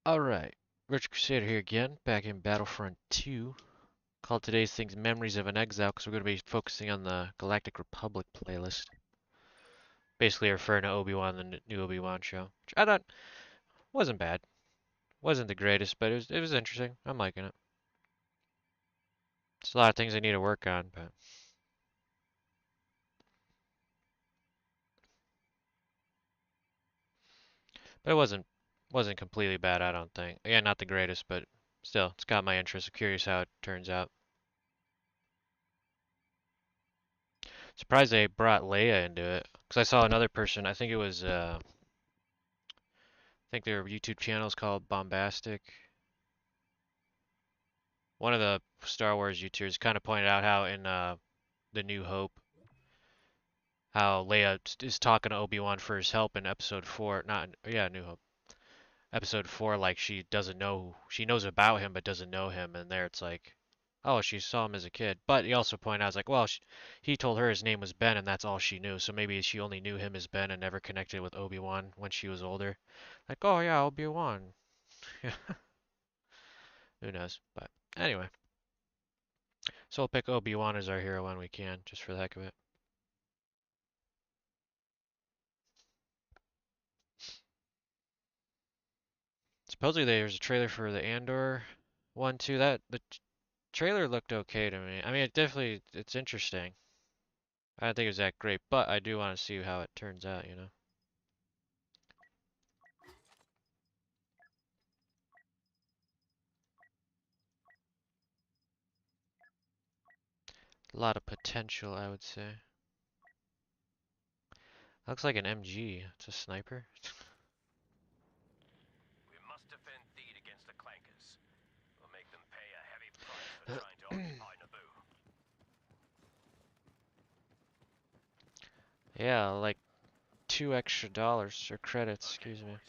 Alright, Rich Crusader here again, back in Battlefront II. Called today's things Memories of an Exile, because we're going to be focusing on the Galactic Republic playlist. Basically referring to Obi-Wan, the new Obi-Wan show. Which I thought wasn't bad. Wasn't the greatest, but it was interesting. I'm liking it. There's a lot of things I need to work on, but it wasn't completely bad, I don't think. Again, not the greatest, but still, it's got my interest. I'm curious how it turns out. Surprised they brought Leia into it, because I saw another person, I think it was I think their YouTube channel is called Bombastic. One of the Star Wars YouTubers kind of pointed out how in The New Hope, how Leia is talking to Obi-Wan for his help in Episode 4. Not, yeah, New Hope. Episode 4, like she doesn't know, she knows about him but doesn't know him, and there it's like, oh, she saw him as a kid. But he also pointed out, it's like, well, he told her his name was Ben and that's all she knew. So maybe she only knew him as Ben and never connected with Obi-Wan when she was older. Like, oh yeah, Obi-Wan. Who knows? But anyway. So we'll pick Obi-Wan as our hero when we can, just for the heck of it. Supposedly there's a trailer for the Andor one too. That the trailer looked okay to me. I mean, it's interesting. I don't think it was that great, but I do want to see how it turns out, you know. A lot of potential, I would say. Looks like an MG. It's a sniper. We must defend Theed against the clankers. We'll make them pay a heavy price for trying to occupy Naboo. Yeah, like $2 extra or credits, Okay, excuse me. boys.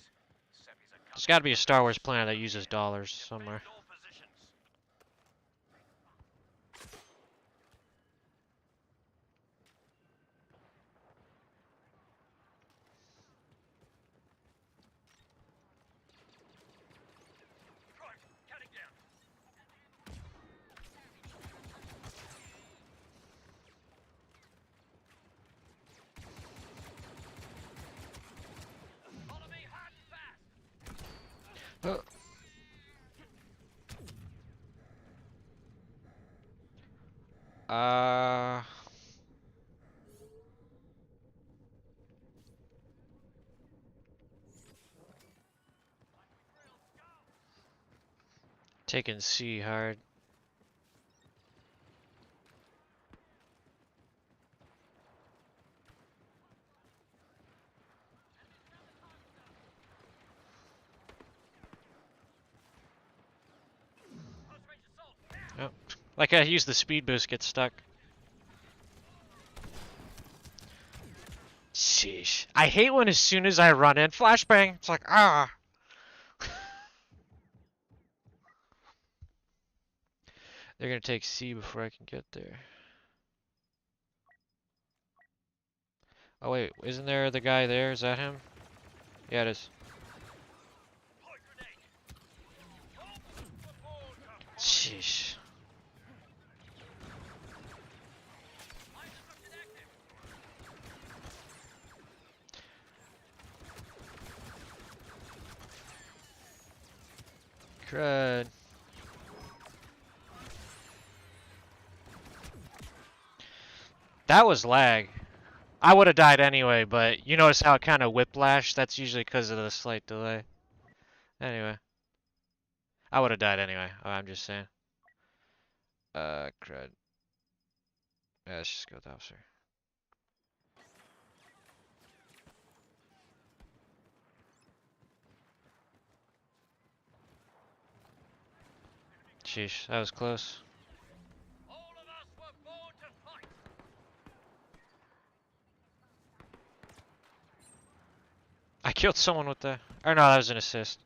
Seppies are There's coming got to in be a for Star Wars this. planet that uses dollars somewhere. Defend all positions. Right, cutting down. Follow me hot and fast. Oh. Uh, taking C hard. Close range assault. Oh, like I used the speed boost, get stuck. Sheesh. I hate when as soon as I run in, flashbang, it's like, ah. They're gonna take C before I can get there. Oh wait, isn't there the guy there? Is that him? Yeah, it is. Sheesh. Crud. That was lag. I would have died anyway, but you notice how it kind of whiplashed? That's usually because of the slight delay. Anyway. I would have died anyway. I'm just saying. Crud. Yeah, let's just go with the officer. Sheesh, that was close. All of us were born to fight. I killed someone with the... Or no, that was an assist.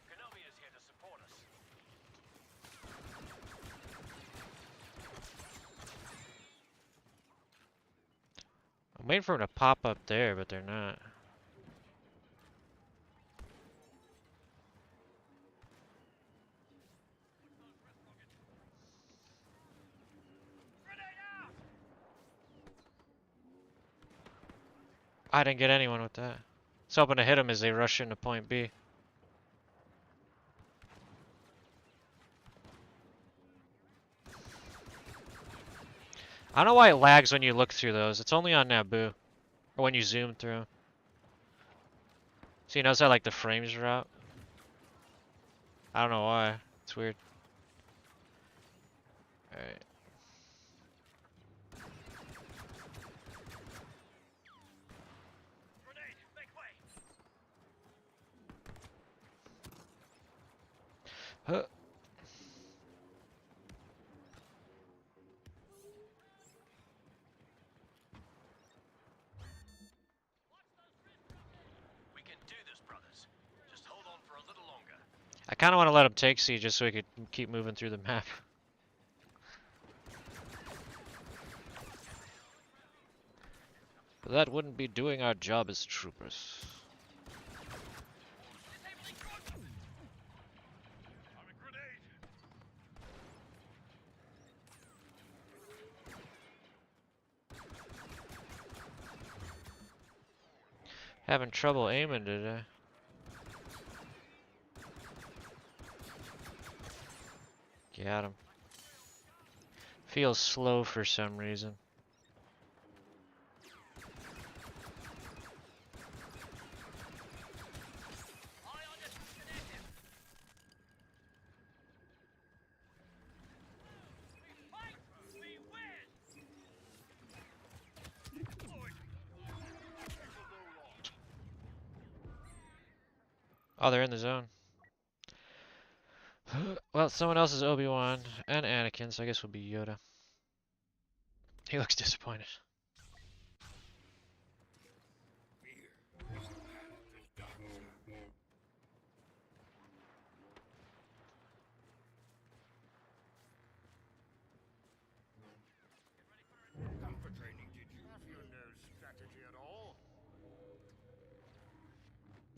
Kenobi is here to support us. I'm waiting for them to pop up there, but they're not. I didn't get anyone with that. It's hoping to hit them as they rush into point B. I don't know why it lags when you look through those. It's only on Naboo. Or when you zoom through. So you notice how like the frames are out? I don't know why. It's weird. Alright. Grenade, make way. Huh. We can do this, brothers. Just hold on for a little longer. I kind of want to let them take C just so we could keep moving through the map. But that wouldn't be doing our job as troopers. I'm a grenade. Having trouble aiming today. Got him. Feels slow for some reason. Oh, they're in the zone. Well, someone else is Obi-Wan and Anakin, so I guess we'll be Yoda. He looks disappointed. Come for training, did you? Have you no strategy at all?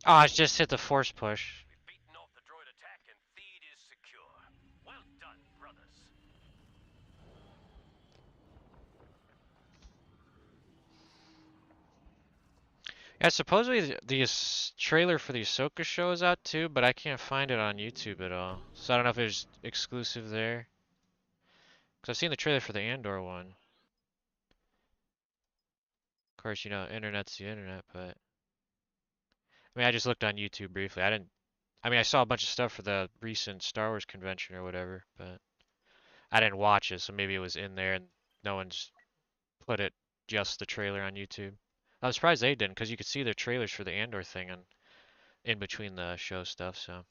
Oh, I just hit the force push. We've beaten off the droid attack and Theed is secure. Well done, brothers. Yeah, supposedly the trailer for the Ahsoka show is out too, but I can't find it on YouTube at all. So I don't know if it's exclusive there. Because I've seen the trailer for the Andor one. Of course, you know, internet's the internet, but... I mean, I just looked on YouTube briefly. I mean, I saw a bunch of stuff for the recent Star Wars convention or whatever, but I didn't watch it, so maybe it was in there and no one's put it, just the trailer on YouTube. I was surprised they didn't, because you could see their trailers for the Andor thing and in between the show stuff, so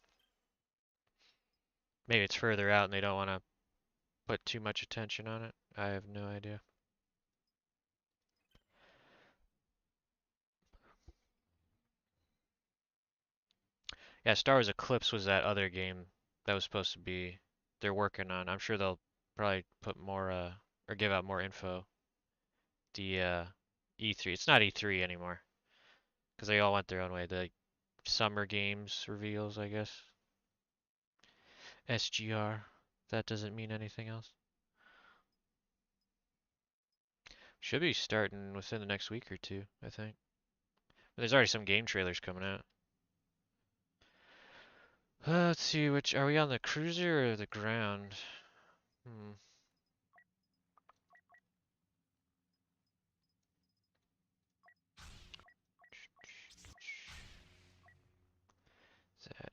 maybe it's further out and they don't want to put too much attention on it. I have no idea. Yeah, Star Wars Eclipse was that other game that was supposed to be they're working on. I'm sure they'll probably put more or give out more info. The E3. It's not E3 anymore because they all went their own way. The Summer Games reveals, I guess. SGR. That doesn't mean anything else. Should be starting within the next week or two, I think. There's already some game trailers coming out. Let's see, which are we on the cruiser or the ground? Hmm.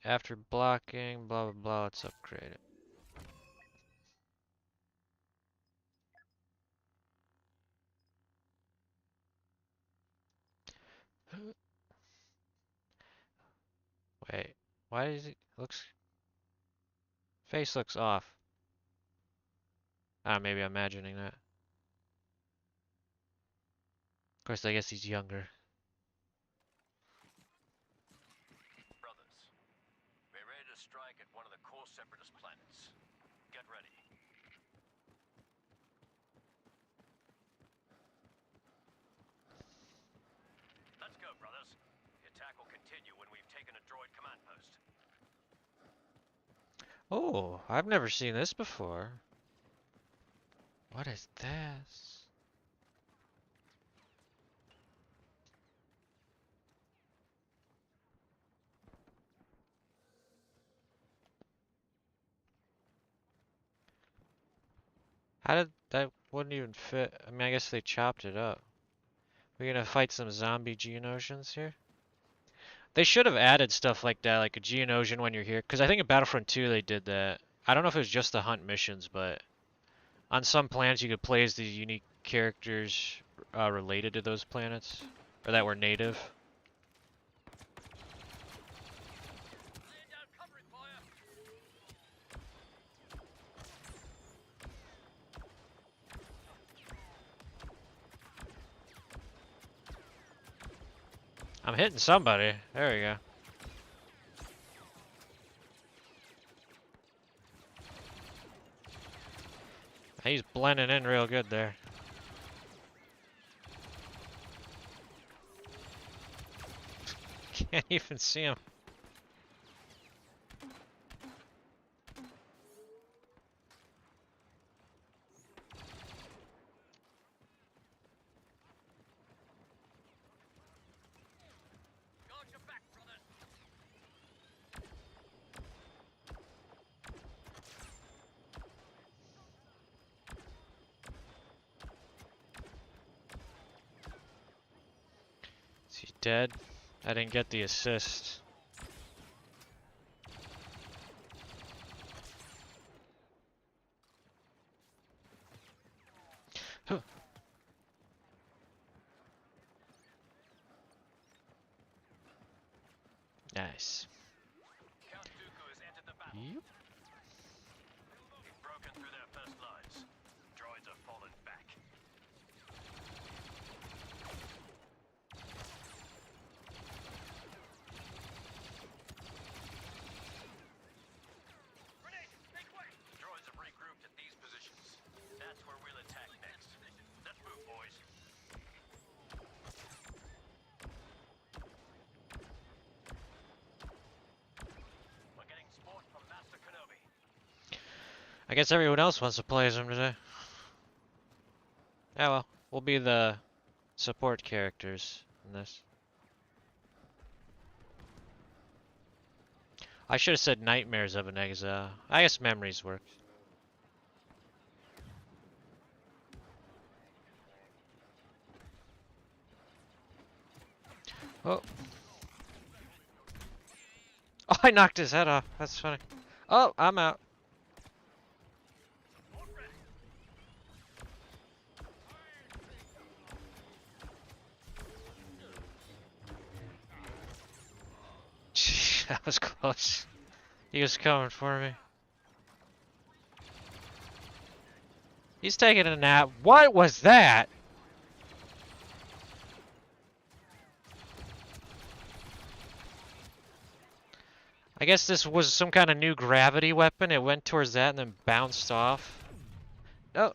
After blocking, blah blah blah, let's upgrade it. Wait, why is it looks face looks off? Ah, maybe I'm imagining that. Of course, I guess he's younger. Brothers, we're ready to strike at one of the core separatist planets. Get ready. continue when we've taken a droid command post. Oh, I've never seen this before. What is this? How did that wouldn't even fit? I mean, I guess they chopped it up. We're gonna fight some zombie Geonosians here? They should have added stuff like that, like a Geonosian when you're here, because I think in Battlefront 2 they did that. I don't know if it was just the hunt missions, but on some planets you could play as these unique characters related to those planets, or that were native. Laying down covering fire. I'm hitting somebody. There we go. He's blending in real good there. Can't even see him. Guard your back, brothers. Is he dead? I didn't get the assist. Huh. Nice. Count Dooku has entered the battle. Yep. We've broken through their first lines. Droids have fallen back. Grenade! Make way! Droids have regrouped at these positions. That's where we'll attack next. Let's move, boys. We're getting support from Master Kenobi. I guess everyone else wants to play as him today. Yeah, well, we'll be the support characters in this. I should have said Nightmares of an Exile. I guess Memories works. Oh. Oh, I knocked his head off. That's funny. Oh, I'm out. That was close. He was coming for me. He's taking a nap. What was that? I guess this was some kind of new gravity weapon. It went towards that and then bounced off. Oh.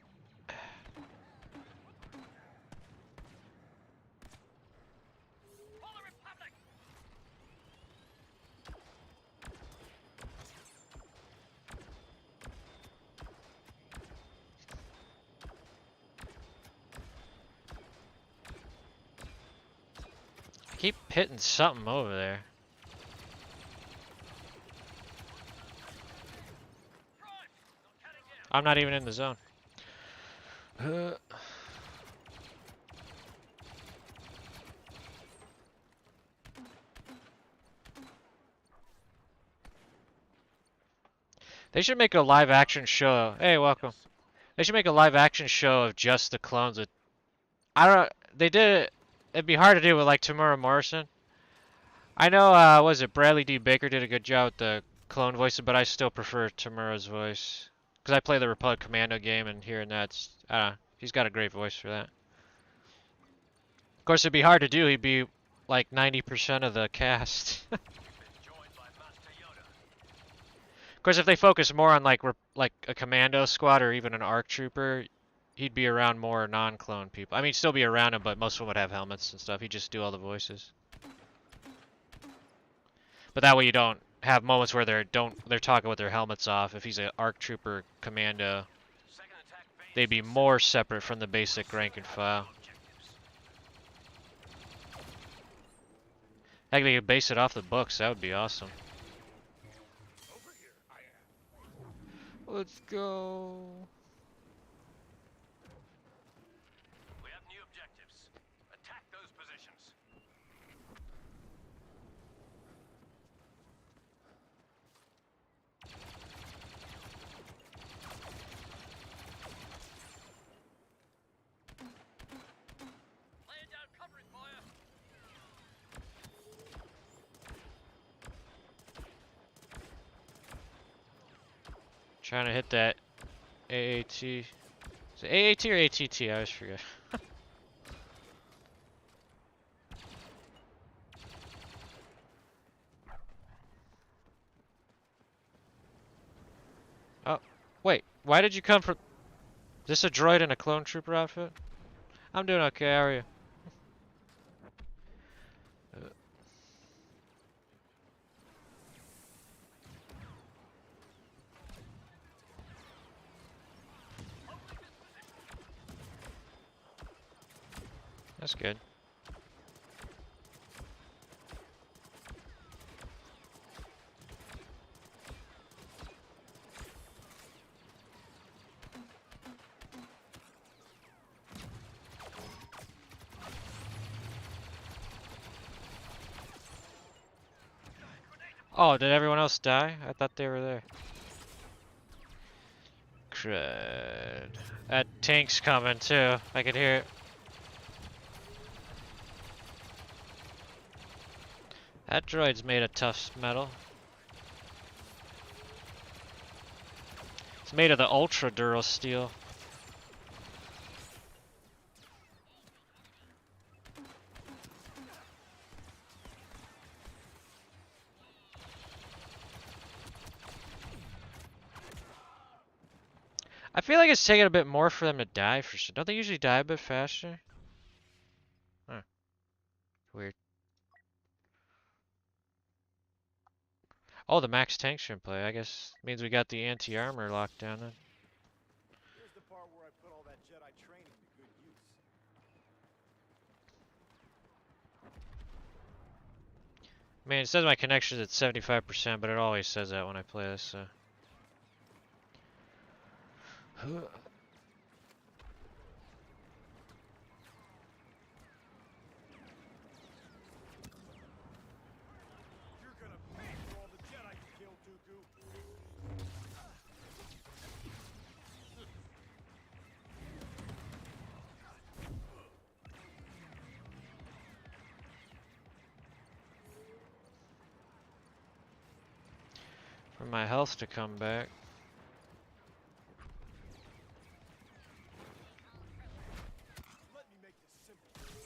For the Republic! I keep hitting something over there. Drive! Not cutting down. I'm not even in the zone. They should make a live action show. Hey, welcome. They should make a live action show of just the clones. I don't. They did it. It'd be hard to do with like Tamura Morrison. I know. Was it Bradley D. Baker did a good job with the clone voices, but I still prefer Tamura's voice because I play the Republic Commando game, and hearing that's I don't know. He's got a great voice for that. Of course, it'd be hard to do. He'd be like 90% of the cast. Of Been joined by Master Yoda. course, if they focus more on like a commando squad or even an ARC trooper, he'd be around more non-clone people. I mean, he'd still be around him, but most of them would have helmets and stuff. He'd just do all the voices. But that way you don't have moments where they're talking with their helmets off. If he's an ARC Trooper Commando, Second attack phase they'd be more separate from the basic rank and file. objectives. Heck, they could base it off the books. That would be awesome. Over here, I am. Let's go. We have new objectives. Attack those positions. Laying down covering fire. Trying to hit that AAT. Is it AAT or ATT? I always forget. Oh, wait. Why did you come from... Is this a droid in a clone trooper outfit? I'm doing okay. How are you? That's good. Oh, did everyone else die? I thought they were there. Crud. That tank's coming too. I could hear it. That droid's made of tough metal. It's made of the ultra duro steel. I feel like it's taking a bit more for them to die for sure. Don't they usually die a bit faster? Huh. Weird. Oh, the max tanks are in play. I guess means we got the anti-armor locked down then. Here's the part where I put all that Jedi training to good use. I mean, it says my connection's at 75%, but it always says that when I play this, so. You're gonna pay for all the Jedi you killed, Dooku. For my health to come back. Let me make this simple.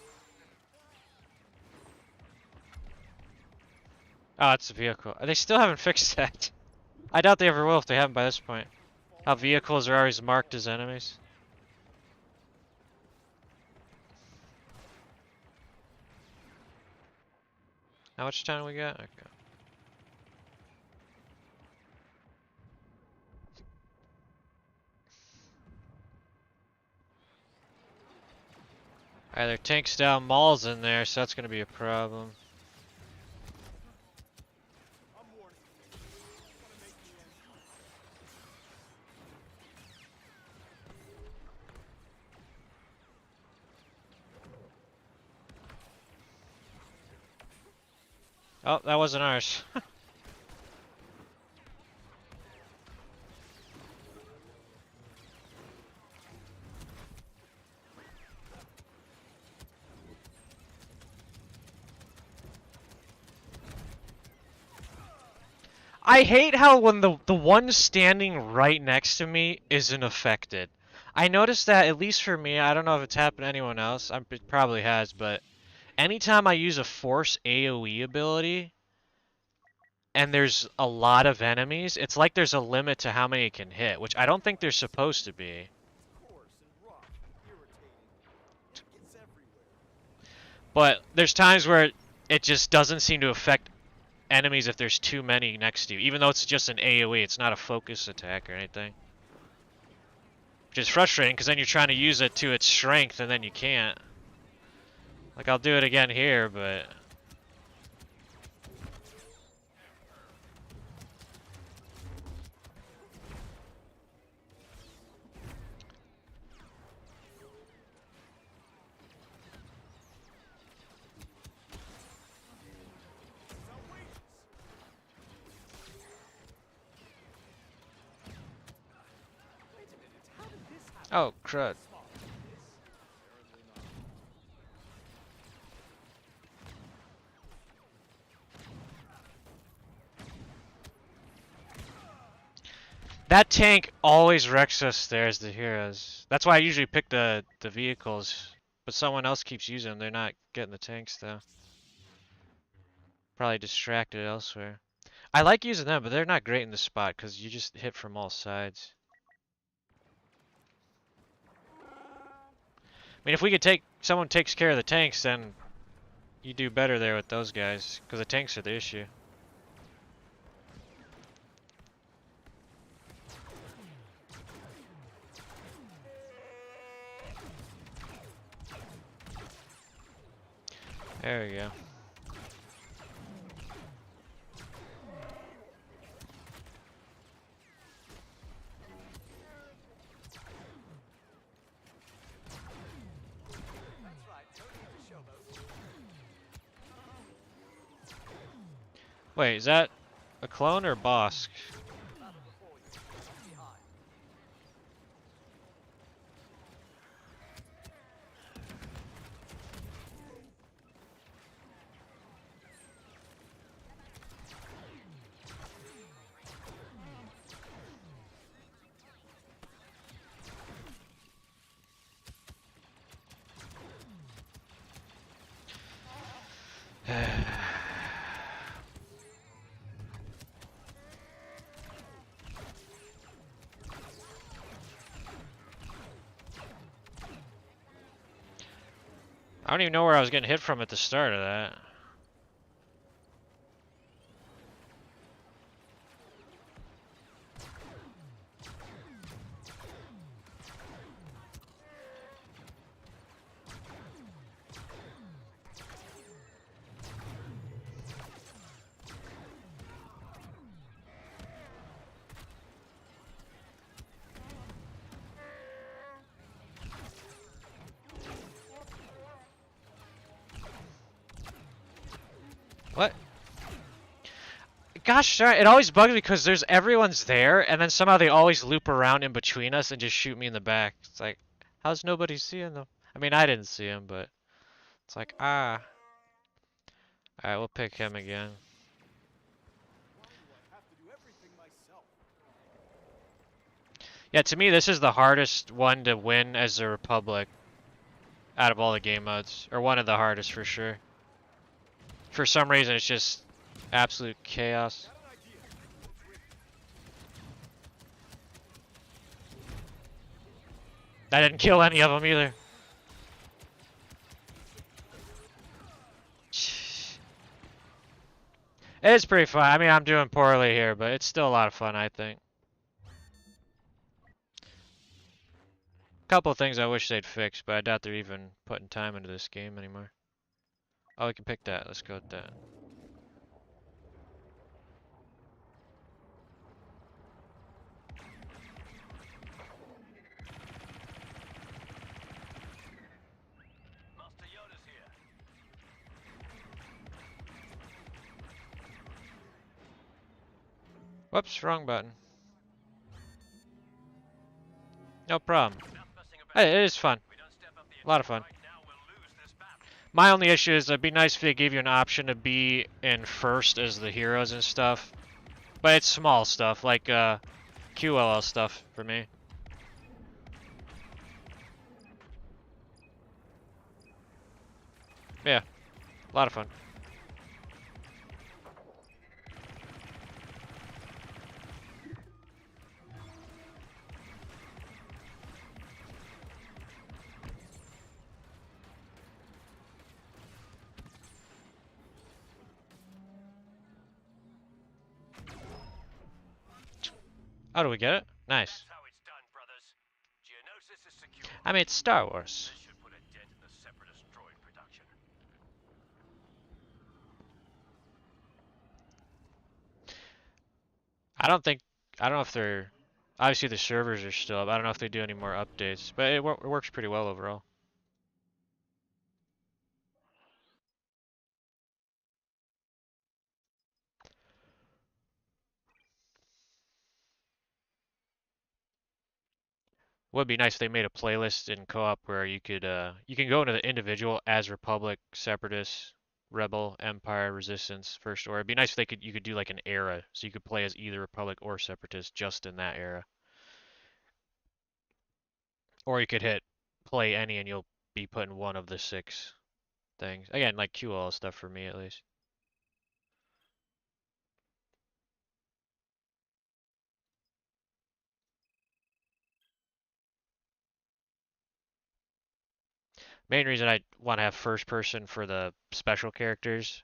Oh, it's a vehicle. They still haven't fixed that. I doubt they ever will if they haven't by this point. How vehicles are always marked as enemies. How much time we got? Okay. Alright, their tanks down, Maul's in there, so that's gonna be a problem. I'm warning you. Wanna make me angry? Oh, that wasn't ours. I hate how when the one standing right next to me isn't affected. I noticed that, at least for me, I don't know if it's happened to anyone else, it probably has, but anytime I use a Force AoE ability, and there's a lot of enemies, it's like there's a limit to how many it can hit, which I don't think there's supposed to be. Coarse and rough, irritating. It gets everywhere. But there's times where it just doesn't seem to affect enemies if there's too many next to you. Even though it's just an AoE, it's not a focus attack or anything. Which is frustrating because then you're trying to use it to its strength and then you can't. Like, I'll do it again here, but... Oh, crud. That tank always wrecks us there as the heroes. That's why I usually pick the vehicles. But someone else keeps using them. They're not getting the tanks, though. Probably distracted elsewhere. I like using them, but they're not great in the spot because you just hit from all sides. I mean, if we could take... Someone takes care of the tanks, then you do better there with those guys. Because the tanks are the issue. There we go. Wait, is that a clone or Bosk? I don't even know where I was getting hit from at the start of that. What? Gosh darn, it always bugs me because everyone's there, and then somehow they always loop around in between us and just shoot me in the back. It's like, how's nobody seeing them? I mean, I didn't see him, but it's like, ah. Alright, we'll pick him again. Why do I have to do everything myself? Yeah, to me, this is the hardest one to win as the Republic out of all the game modes. Or one of the hardest for sure. For some reason, it's just absolute chaos. Got an idea. I didn't kill any of them either. It's pretty fun. I mean, I'm doing poorly here, but it's still a lot of fun, I think. Couple of things I wish they'd fix, but I doubt they're even putting time into this game anymore. Oh, we can pick that. Let's go with that. Master Yoda's here. Whoops, wrong button. No problem. Enough fussing about. Hey, it is fun. We don't step up the A lot of fun. right now, we'll lose this battle. My only issue is it'd be nice if they gave you an option to be in first as the heroes and stuff. But it's small stuff, like QLL stuff for me. Yeah, a lot of fun. Oh, do we get it? Nice. That's how it's done, brothers. Geonosis is secure. I mean, it's Star Wars. This should put a dent in the Separatist droid production. I don't think. I don't know if they're. Obviously, the servers are still up. I don't know if they do any more updates, but it works pretty well overall. Would be nice if they made a playlist in co-op where you can go into the individual as Republic, Separatist, Rebel, Empire, Resistance, First Order. It'd be nice if you could do like an era, so you could play as either Republic or Separatist just in that era. Or you could hit play any and you'll be put in one of the 6 things. Again, like QL stuff for me at least. Main reason I want to have first person for the special characters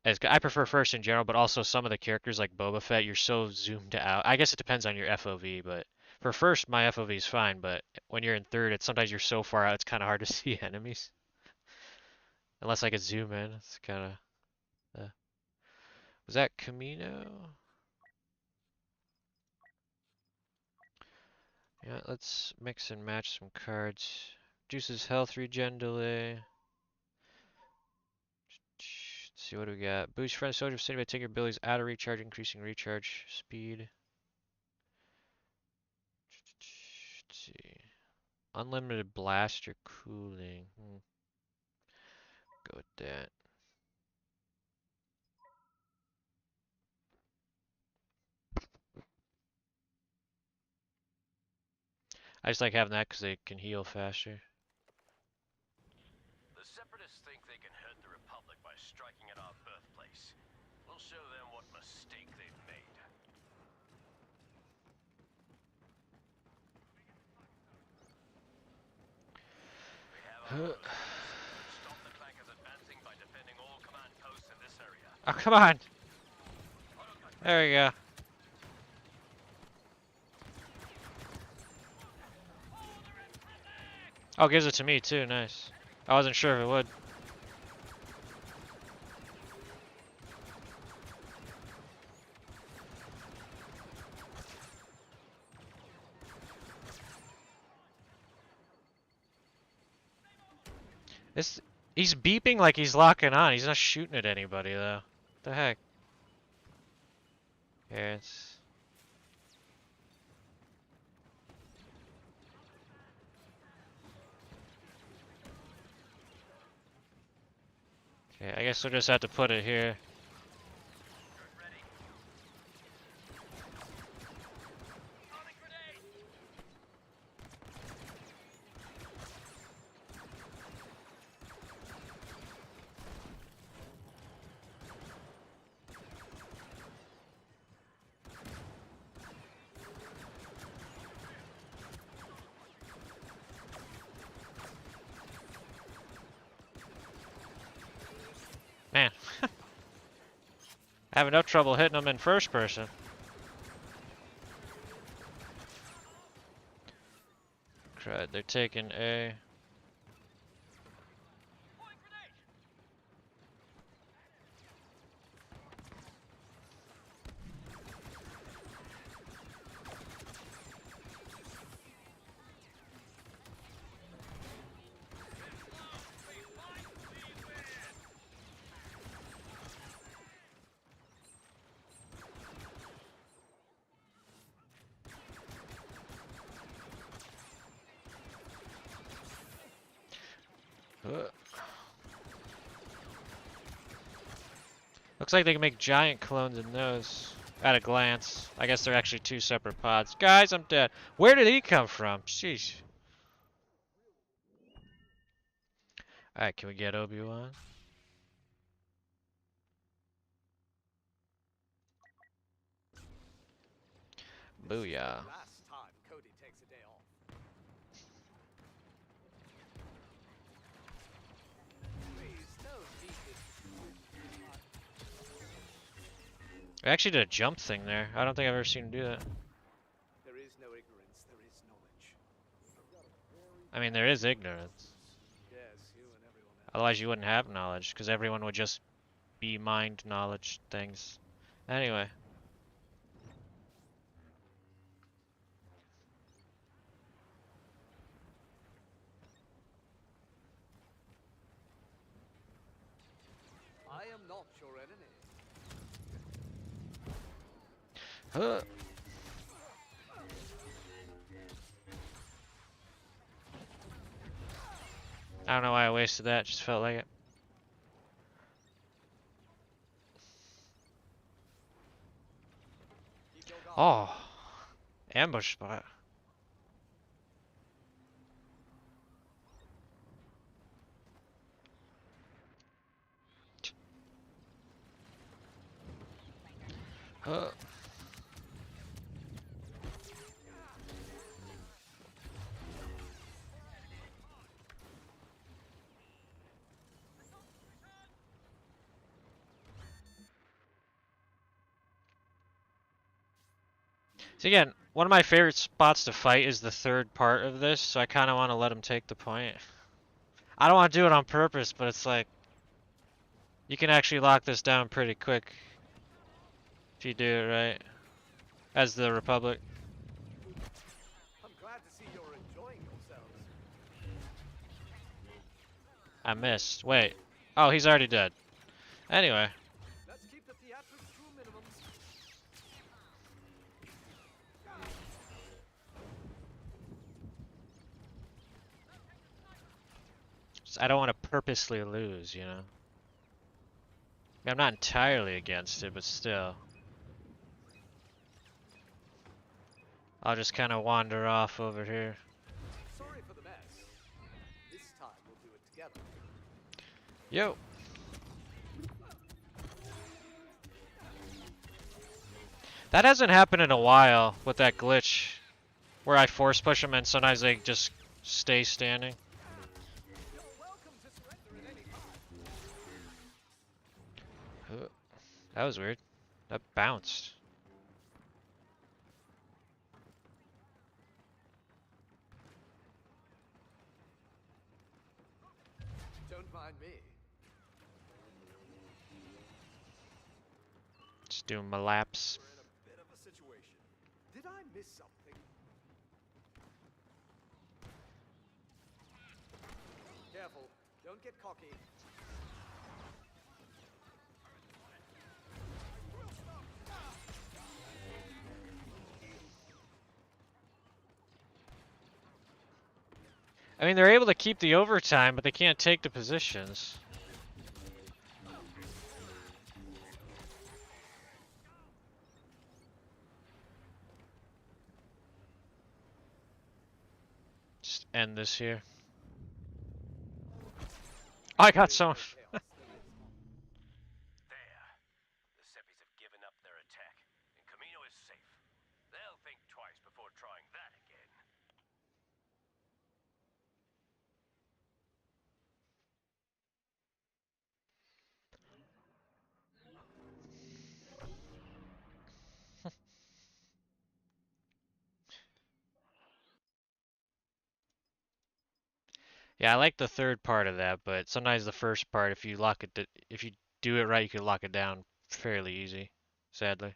is I prefer first in general, but also some of the characters like Boba Fett, you're so zoomed out. I guess it depends on your FOV, but for first, my FOV is fine, but when you're in third, it's sometimes you're so far out, it's kind of hard to see enemies. Unless I could zoom in, it's kind of. Was that Camino? Yeah, let's mix and match some cards. Juice's health regen delay. Let's see what do we got. Boost friend soldier vicinity by taking your abilities out of recharge, increasing recharge speed. Let's see. Unlimited blaster cooling. Go with that. I just like having that because they can heal faster. The Separatists think they can hurt the Republic by striking at our birthplace. We'll show them what mistake they've made. We have our orders. Stop the clankers advancing by defending all command posts in this area. Oh, come on! There we go. Oh, gives it to me too. Nice. I wasn't sure if it would. This he's beeping like he's locking on. He's not shooting at anybody though. What the heck? Yeah, it's. Okay, I guess we'll just have to put it here. Man. Having no trouble hitting them in first person. Crud, they're taking A. Looks like they can make giant clones in those at a glance. I guess they're actually 2 separate pods. Guys, I'm dead. Where did he come from? Sheesh. Alright, can we get Obi-Wan? Booyah. Last time Cody takes a day off. Please, no deep. We actually did a jump thing there. I don't think I've ever seen him do that. There is no ignorance, there is knowledge. I mean, there is ignorance. Yes, you and everyone else. Otherwise, you wouldn't have knowledge, because everyone would just be mind knowledge things. Anyway. I am not your enemy. Huh. I don't know why I wasted that, just felt like it. Keep your guard. Oh, ambush spot. Huh. So again, one of my favorite spots to fight is the third part of this, so I kind of want to let him take the point. I don't want to do it on purpose, but it's like, you can actually lock this down pretty quick if you do it right, as the Republic. I'm glad to see you're enjoying yourselves. I missed. Wait. Oh, he's already dead. Anyway. Let's keep the theatrics to a minimum. I don't want to purposely lose, you know? I'm not entirely against it, but still. I'll just kind of wander off over here. Sorry for the mess. This time we'll do it together. Yo! That hasn't happened in a while with that glitch where I force push them and sometimes they just stay standing. You're welcome to surrender at any time. That was weird. That bounced. Don't mind me. Just doing my laps. We're in a bit of a situation. Did I miss something? Careful. Don't get cocky. I mean, they're able to keep the overtime, but they can't take the positions. Just end this here. I got so much. There. The Seppies have given up their attack, and Camino is safe. They'll think twice before trying that again. Yeah, I like the third part of that, but sometimes the first part, if you lock it, if you do it right, you can lock it down fairly easy. Sadly.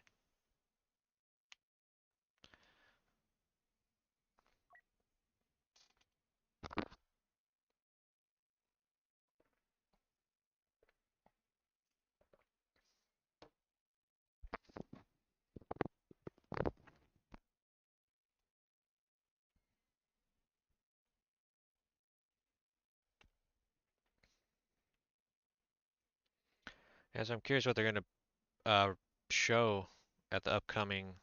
As I'm curious what they're gonna show at the upcoming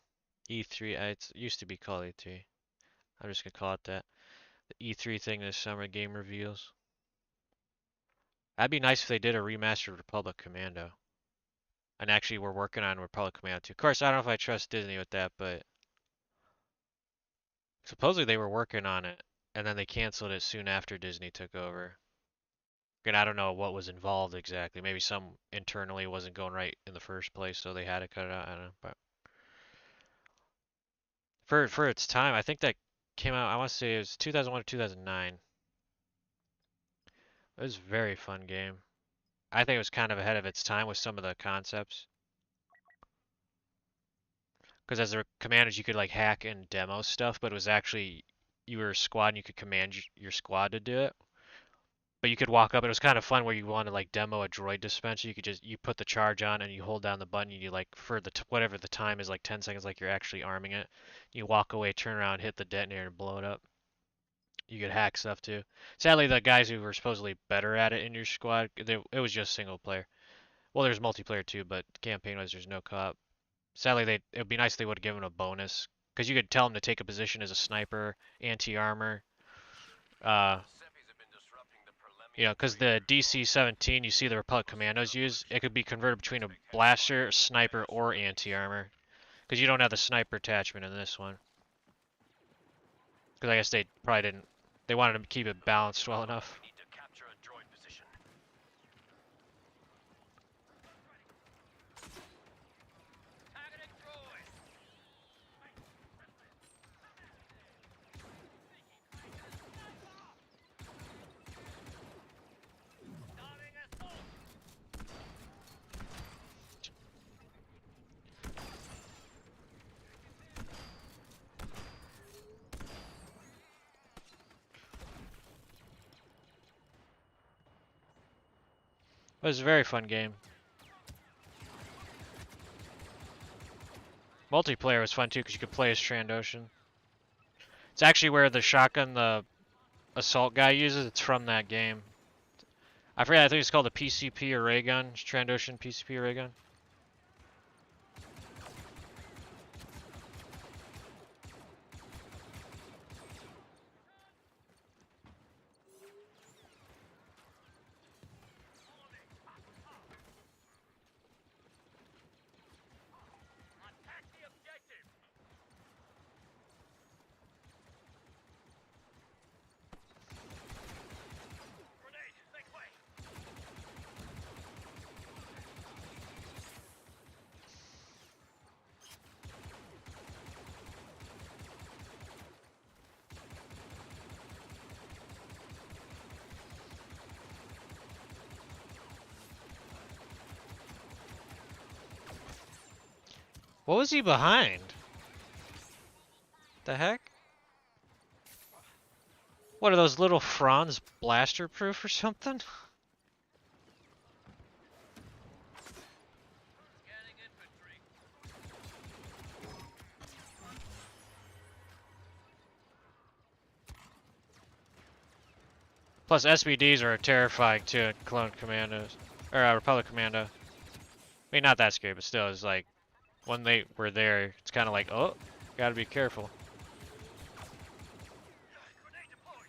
E3. It used to be called E3. I'm just gonna call it that. The E3 thing this summer, game reveals. That'd be nice if they did a remastered Republic Commando. And actually, we're working on Republic Commando 2. Of course, I don't know if I trust Disney with that, but supposedly they were working on it, and then they canceled it soon after Disney took over. And I don't know what was involved exactly. Maybe some internally wasn't going right in the first place, so they had to cut it out. I don't know. But for its time, I think that came out. I want to say it was 2001 or 2009. It was a very fun game. I think it was kind of ahead of its time with some of the concepts. Because as the commanders, you could like hack and demo stuff, but it was actually you were a squad and you could command your squad to do it. But you could walk up. It was kind of fun where you want to like demo a droid dispenser. You could just you put the charge on and you hold down the button. And you like for the whatever the time is like 10 seconds, like you're actually arming it. You walk away, turn around, hit the detonator, and blow it up. You could hack stuff too. Sadly, the guys who were supposedly better at it in your squad, it was just single player. Well, there's multiplayer too, but campaign-wise, there's no co-op. Sadly, it would be nice if they would have given a bonus because you could tell them to take a position as a sniper, anti-armor. Uh, The Seppies have been disrupting the you know, Prelemian because the barrier. DC-17 you see the Republic Commandos use, it could be converted between a blaster, a sniper, or anti-armor. Because you don't have the sniper attachment in this one. Because I guess they probably didn't. They wanted to keep it balanced well enough. We need to capture a droid position. Targeting droid. Starting assault. It was a very fun game. Multiplayer was fun too because you could play as Trandoshan. It's actually where the shotgun the assault guy uses. It's from that game. I forget. I think it's called the PCP or ray gun. Trandoshan PCP or ray gun. Attack the objective. Grenade. Make way. What was he behind? The heck? What are those little fronds blaster proof or something? Scanning infantry. Plus SBDs are terrifying too in Clone Commandos. Or Republic Commando. I mean, not that scary, but still, it's like, when they were there, it's kind of like, oh, gotta be careful. Grenade deployed.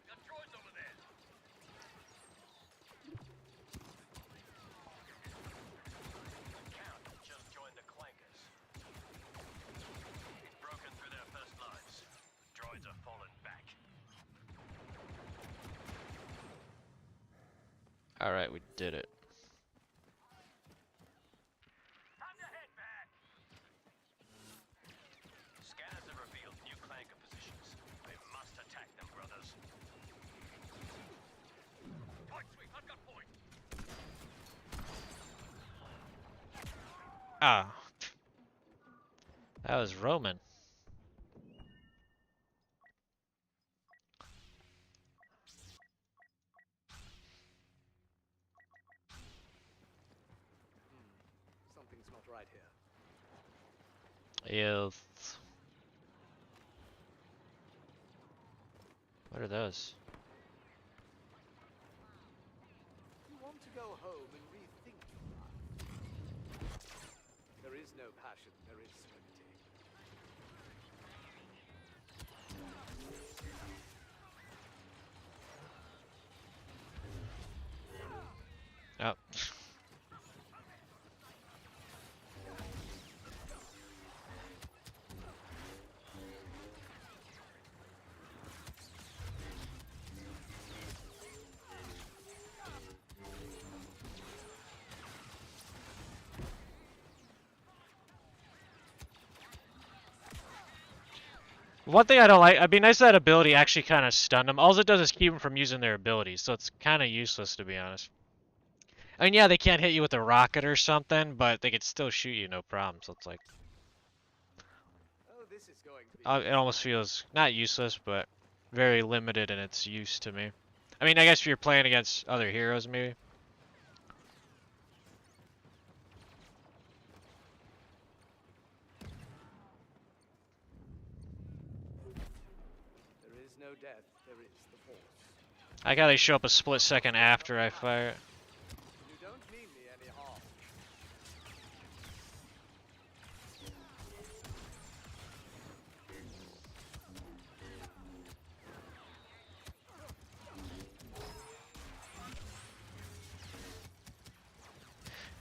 Got droids over there. Count just joined the clankers. He's broken through their first lines. Droids are falling back. Alright, we did it. Time to head back. Scanners have revealed new clanker positions. We must attack them, brothers. Point sweep, I've got point. Ah. That was Roman. Something's not right here. Yes. What are those? You want to go home and rethink your life. There is no passion, there is serenity. Oh. One thing I don't like, it'd be nice if that ability actually kind of stunned them. All it does is keep them from using their abilities, so it's kind of useless to be honest. I mean, yeah, they can't hit you with a rocket or something, but they could still shoot you no problem. So it's like, Oh, this is going to be it almost feels not useless, but very limited in its use to me. I mean, I guess if you're playing against other heroes, maybe. There is no death, there is the force. I got they show up a split second after I fire it. You don't mean me any harm.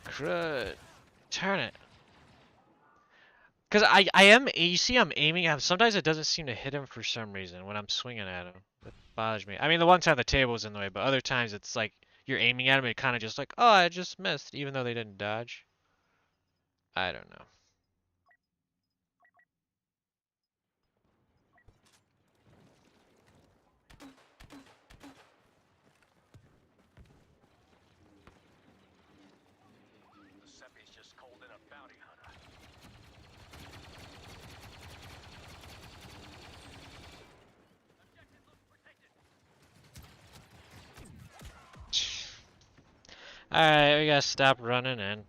Crud. Turn it. Because I am, you see I'm aiming at him. Sometimes it doesn't seem to hit him for some reason when I'm swinging at him. That bothers me. I mean, the one time the table was in the way, but other times it's like you're aiming at him and it kind of just like, oh, I just missed, even though they didn't dodge. I don't know. The Seppy's just called in a bounty hunter. Objective looks protected. Alright, we gotta stop running in.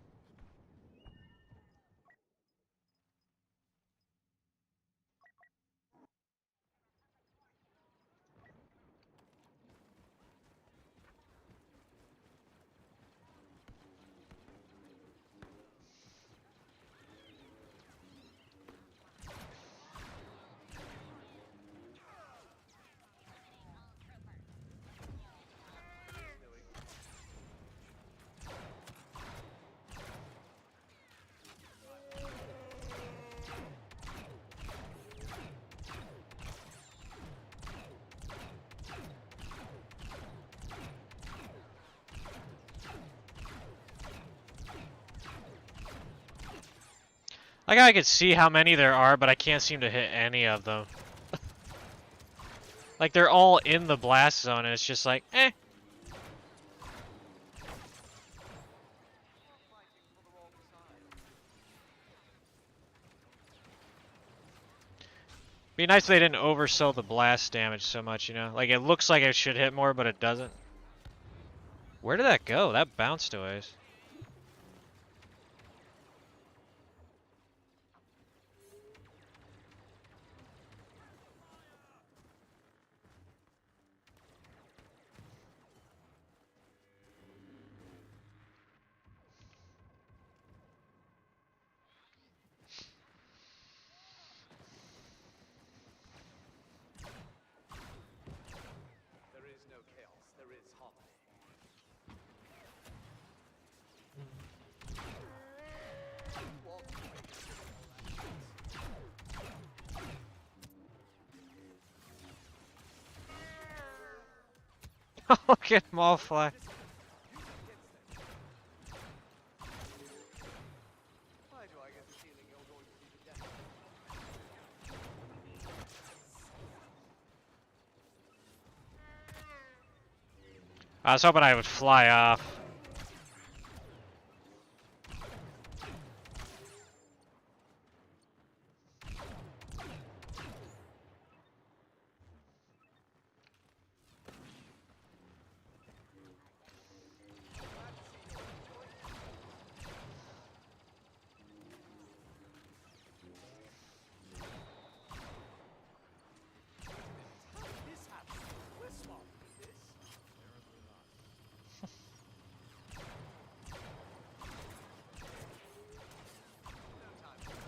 Like I could see how many there are, but I can't seem to hit any of them. Like they're all in the blast zone and it's just like, eh. Be nice if they didn't oversell the blast damage so much, you know? Like it looks like it should hit more, but it doesn't. Where did that go? That bounced away. There is no chaos, there is harmony. What? Look at them all fly. Why do I get the feeling you're going to be the death? I was hoping I would fly off. This happens. We're smarter than this. No time for that.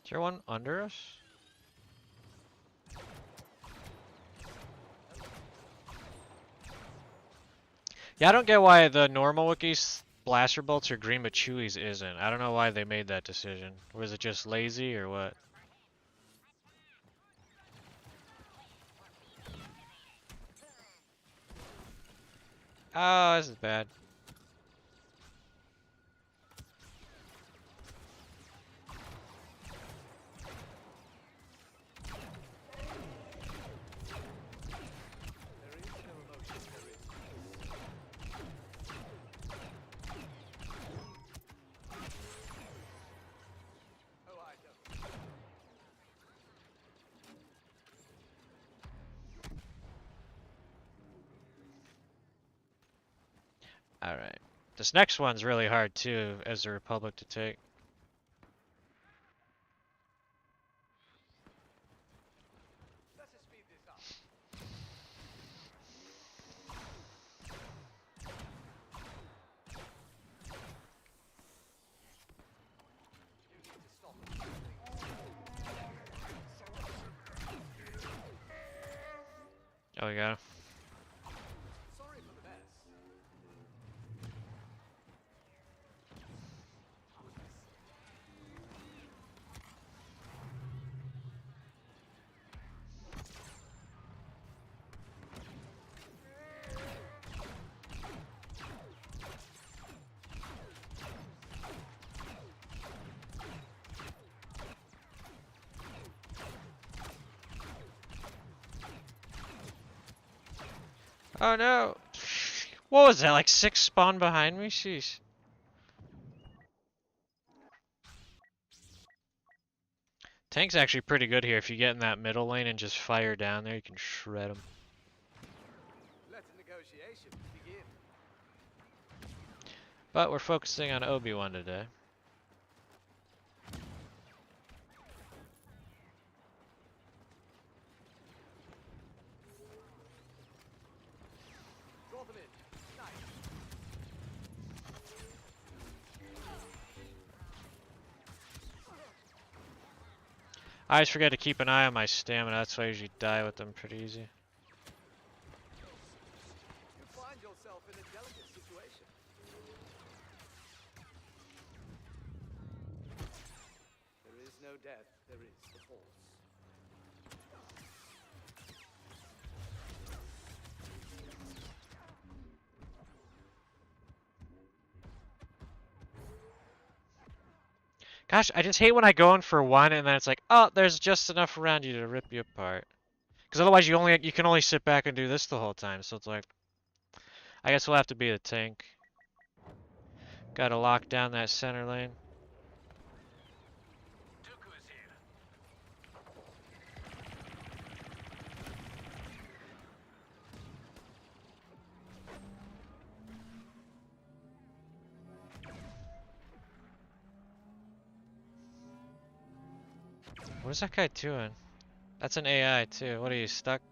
Is there one under us? Yeah, I don't get why the normal Wookiees blaster bolts are green but Chewie's isn't. I don't know why they made that decision. Was it just lazy or what? Oh, this is bad. There is no emotion, there is peace. Oh, I don't. Alright. This next one's really hard too, as the Republic to take. Let us speed this up. You need to stop it. Oh, we got him. Sorry for the mess. Oh no! What was that, like 6 spawn behind me? Sheesh. Tank's actually pretty good here. If you get in that middle lane and just fire down there, you can shred them. Let the negotiations begin. But we're focusing on Obi-Wan today. Draw them in. Nice. I always forget to keep an eye on my stamina. That's why I usually die with them pretty easy. You find yourself in a delicate situation. There is no death, there is the force. Gosh, I just hate when I go in for one and then it's like, oh, there's just enough around you to rip you apart. Because otherwise you can only sit back and do this the whole time. So it's like, I guess we'll have to be the tank. Gotta lock down that center lane. Dooku is here. What is that guy doing? That's an AI too. What are you, stuck?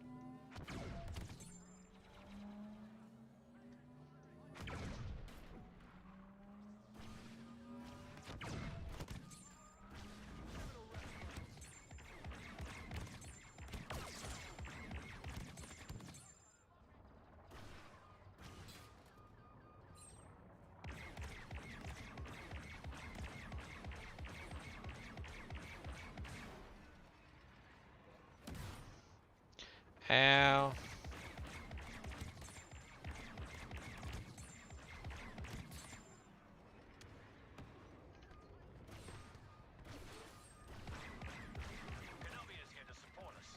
Ow. Kenobi is here to support us.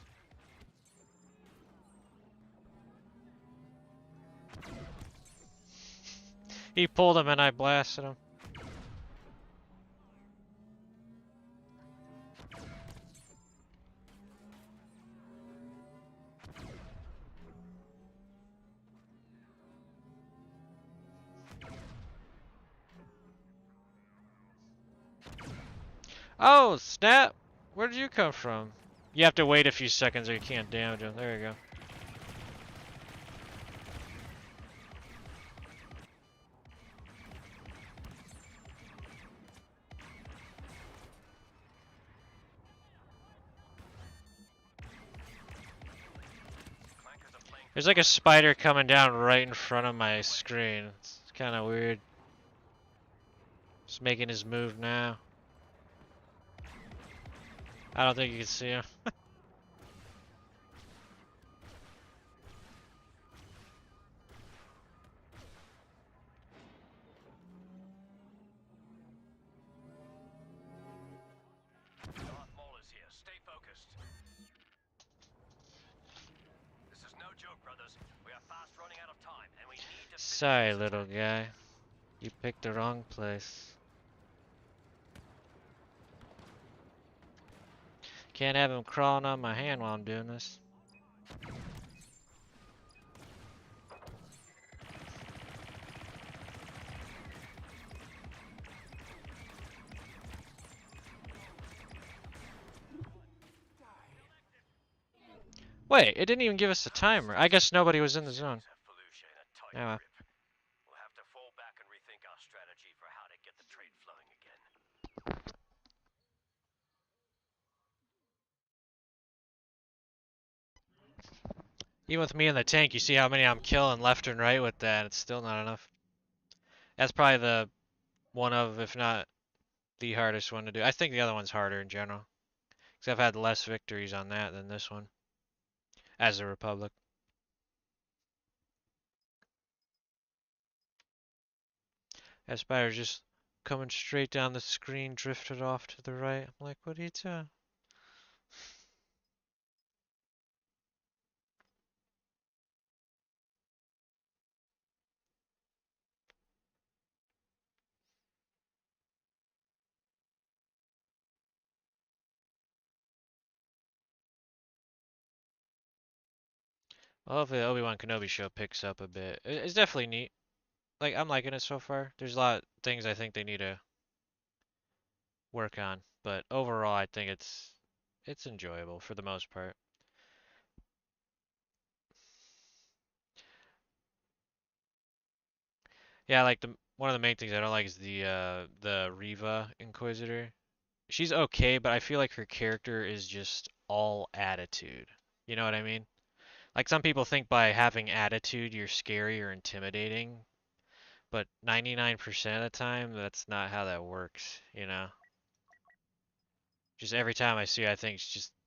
He pulled him and I blasted him. Oh, snap! Where did you come from? You have to wait a few seconds or you can't damage him. There you go. Clankers are playing There's like a spider coming down right in front of my screen. It's kind of weird. Just making his move now. I don't think you can see him. Darth Maul is here. Stay focused. This is no joke, brothers. We are fast running out of time, and we need to finish Sorry, this little attack. guy. You picked the wrong place. Can't have him crawling on my hand while I'm doing this. Wait, it didn't even give us a timer. I guess nobody was in the zone. Have Yeah, well. grip. We'll have to fall back and rethink our strategy for how to get the trade flowing again. Even with me in the tank, you see how many I'm killing left and right with that. It's still not enough. That's probably the one of, if not the hardest one to do. I think the other one's harder in general. Because I've had less victories on that than this one. As a Republic. That spider's just coming straight down the screen, drifted off to the right. I'm like, what are you doing? Well, hopefully the Obi-Wan Kenobi show picks up a bit. It's definitely neat. Like, I'm liking it so far. There's a lot of things I think they need to work on. But overall, I think it's enjoyable for the most part. Yeah, like the one of the main things I don't like is the Riva Inquisitor. She's okay, but I feel like her character is just all attitude. You know what I mean? Like some people think by having attitude you're scary or intimidating, but 99% of the time that's not how that works, you know? Just every time I see her, I think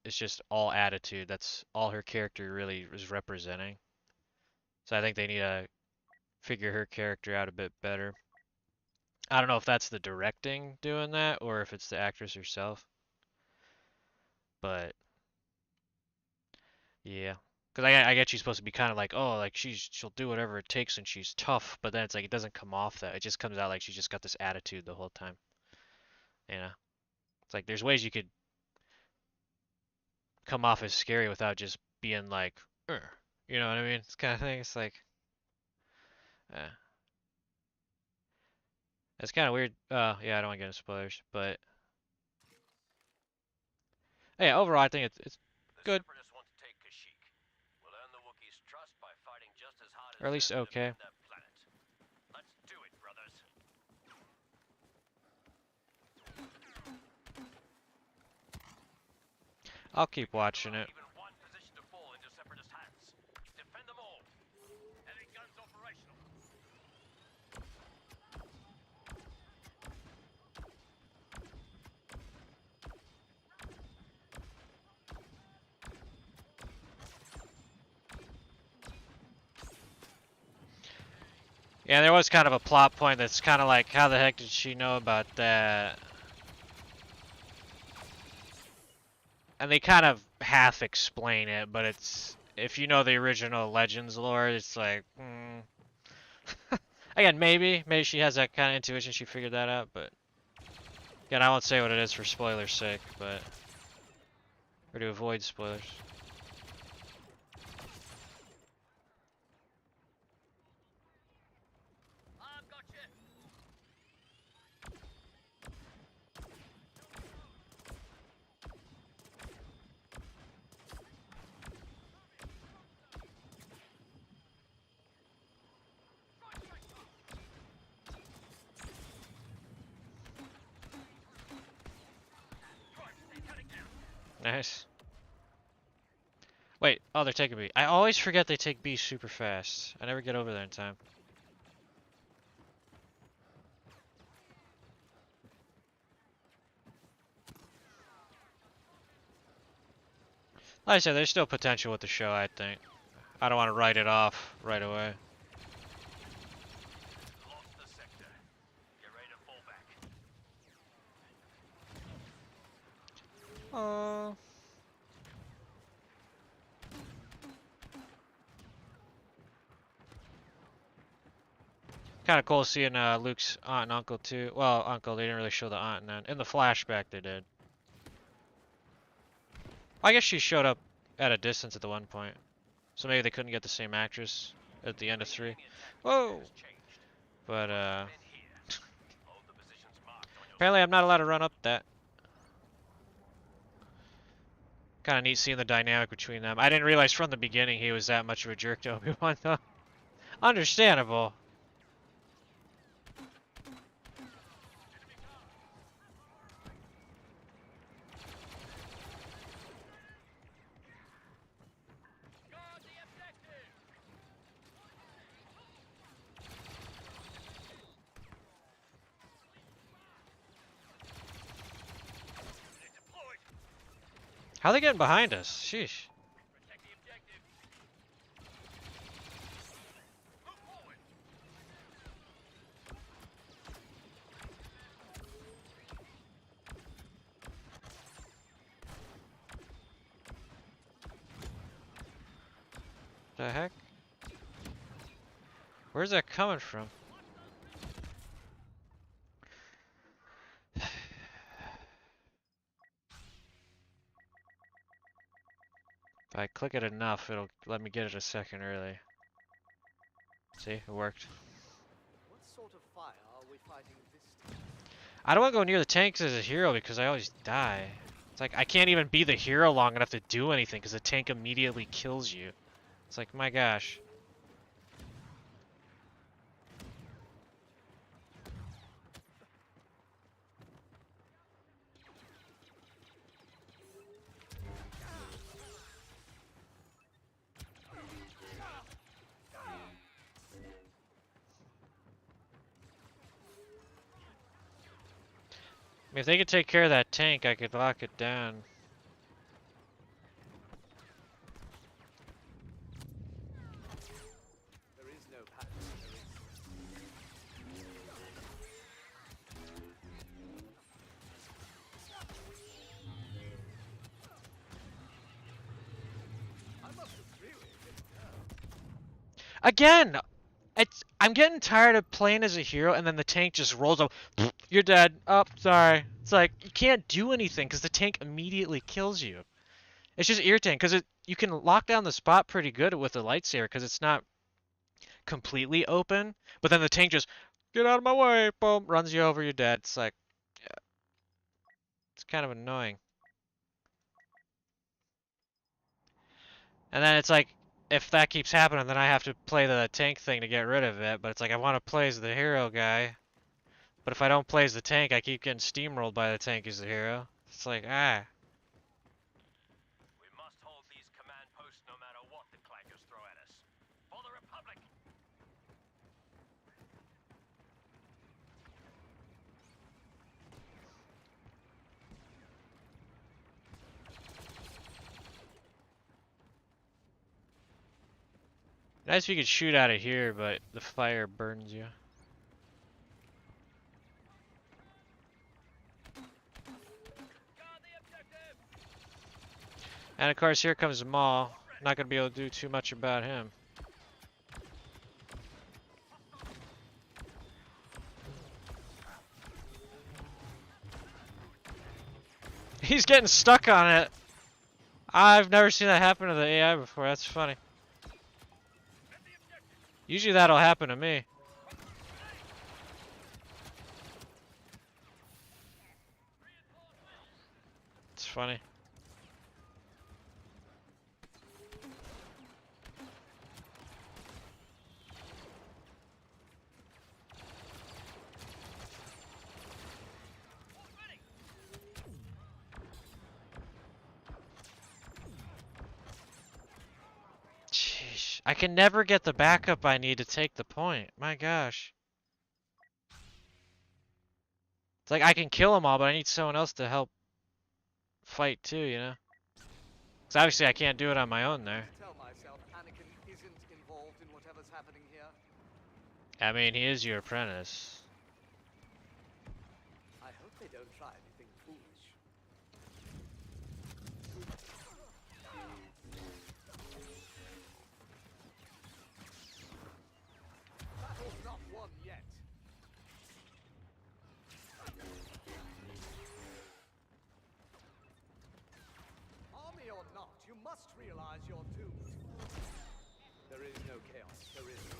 it's just all attitude. That's all her character really is representing. So I think they need to figure her character out a bit better. I don't know if that's the directing doing that or if it's the actress herself, but yeah. Because I get she's supposed to be kind of like, oh, like she'll do whatever it takes and she's tough, but then it's like it doesn't come off that. It just comes out like she's just got this attitude the whole time. You know? It's like there's ways you could come off as scary without just being like, "Ugh." You know what I mean? It's kind of thing. It's like, uh, it's kind of weird. Yeah, I don't want to get into spoilers, but yeah, overall I think it's The good, Separatists want to take Kashyyyk. We'll earn the Wookiees' trust by fighting just as hard or as at them least to okay. defend their planet. Let's do it, brothers. I'll We keep can't watching allow it. even one position to fall into Separatist hands. Defend them all. Heavy guns operational. Yeah, there was kind of a plot point that's kind of like, how the heck did she know about that? And they kind of half explain it, but it's if you know the original Legends lore, it's like, again, maybe she has that kind of intuition, she figured that out, but again, I won't say what it is for spoilers' sake, but or to avoid spoilers. I've got you. Nice. Wait, oh, they're taking B. I always forget they take B super fast. I never get over there in time. Like I said, there's still potential with the show, I think. I don't want to write it off right away. Lost the sector. Get ready to fall back. Oh. Kind of cool seeing Luke's aunt and uncle too. Well, uncle, they didn't really show the aunt and then. In the flashback, they did. I guess she showed up at a distance at the one point. So maybe they couldn't get the same actress at the end of 3. Enemy attack Whoa! has changed. But, Men here. Hold the positions marked on your apparently I'm not allowed to run up that. Kind of neat seeing the dynamic between them. I didn't realize from the beginning he was that much of a jerk to Obi-Wan, though. Understandable. Guard the objective. They're deployed. How are they getting behind us? Sheesh. Protect the objective. Move forward. The heck? Where's that coming from? If I click it enough, it'll let me get it a second early. See, it worked. What sort of fire are we fighting this time? I don't want to go near the tanks as a hero because I always die. It's like I can't even be the hero long enough to do anything because the tank immediately kills you. It's like, my gosh. I mean, if they could take care of that tank, I could lock it down. There is no passion, there is. I must agree with it. Again! I'm getting tired of playing as a hero and then the tank just rolls up. You're dead. Oh, sorry. It's like, you can't do anything because the tank immediately kills you. It's just irritating because you can lock down the spot pretty good with the lightsaber because it's not completely open. But then the tank just, get out of my way, boom, runs you over, you're dead. It's like, yeah, it's kind of annoying. And then it's like, if that keeps happening, then I have to play the tank thing to get rid of it. But it's like, I want to play as the hero guy. But if I don't play as the tank, I keep getting steamrolled by the tank as the hero. It's like, ah. We must hold these command posts no matter what the clankers throw at us. For the Republic. Nice if you could shoot out of here, but the fire burns you. Guard the objective. And of course, here comes Maul. Not gonna be able to do too much about him. He's getting stuck on it. I've never seen that happen to the AI before. That's funny. Usually that'll happen to me. It's funny. I can never get the backup I need to take the point. My gosh. It's like I can kill them all, but I need someone else to help fight too, you know? Because obviously I can't do it on my own there. Tell myself Anakin isn't involved in whatever's happening here. I mean, he is your apprentice. I hope they don't try anything foolish. Battle's not won yet. Army or not, you must realize you're doomed. There is no chaos. There is none.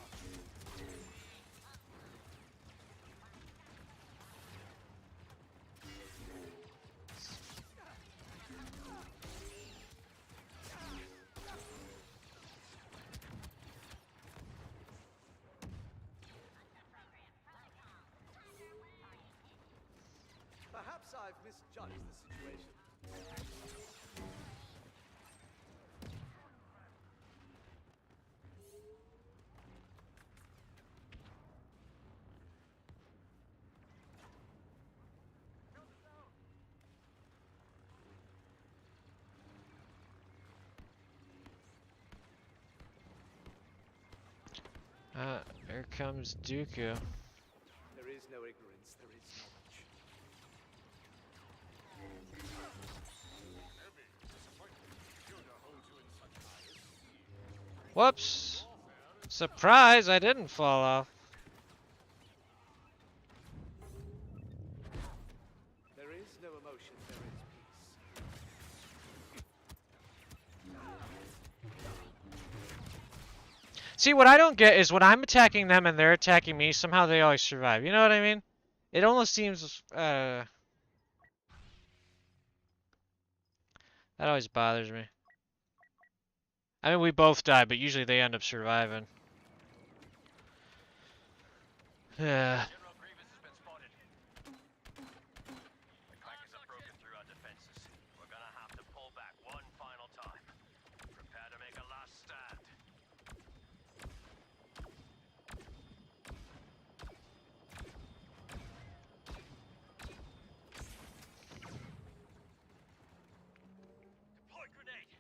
Perhaps I've misjudged the situation. Here comes Dooku. There is no ignorance, there is knowledge. Whoops! Surprise, I didn't fall off. There is no emotion, there is peace. See, what I don't get is when I'm attacking them and they're attacking me, somehow they always survive. You know what I mean? It almost seems, that always bothers me. I mean, we both die, but usually they end up surviving. Yeah. General Grievous has been spotted. The clankers have broken through our defenses. We're gonna have to pull back one final time. Prepare to make a last stand. Deploy grenade.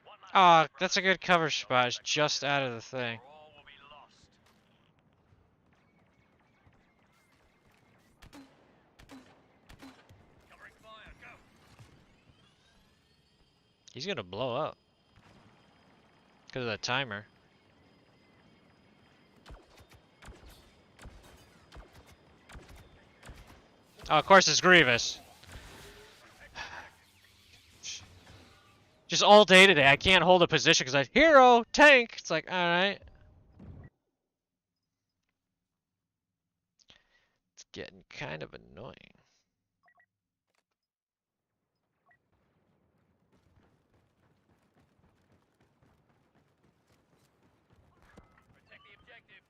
One last Oh, that's a good cover spot. It's just out of the thing. or all will be lost. Covering fire, go. He's gonna blow up. Because of the timer. Oh, of course it's Grievous. Just all day today, I can't hold a position because I hero tank. It's like, all right. It's getting kind of annoying. Protect the objective.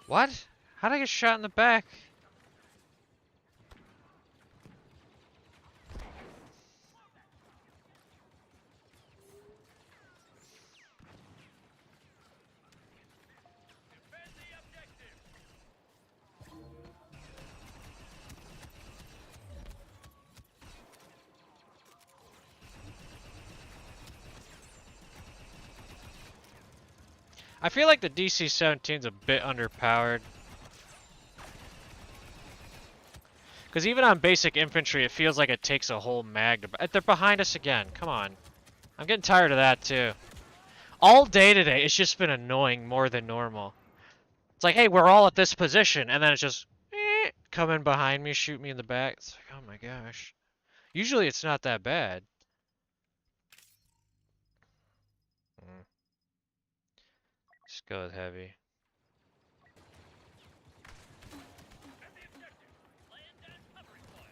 What? How did I get shot in the back? Defend the objective. I feel like the DC-17's a bit underpowered. Because even on basic infantry, it feels like it takes a whole mag to... They're behind us again. Come on. I'm getting tired of that, too. All day today, it's just been annoying more than normal. It's like, hey, we're all at this position, and then it's just... come in behind me, shoot me in the back. It's like, oh my gosh. Usually it's not that bad. Just go with heavy. Defend the objective. Land and covering fire.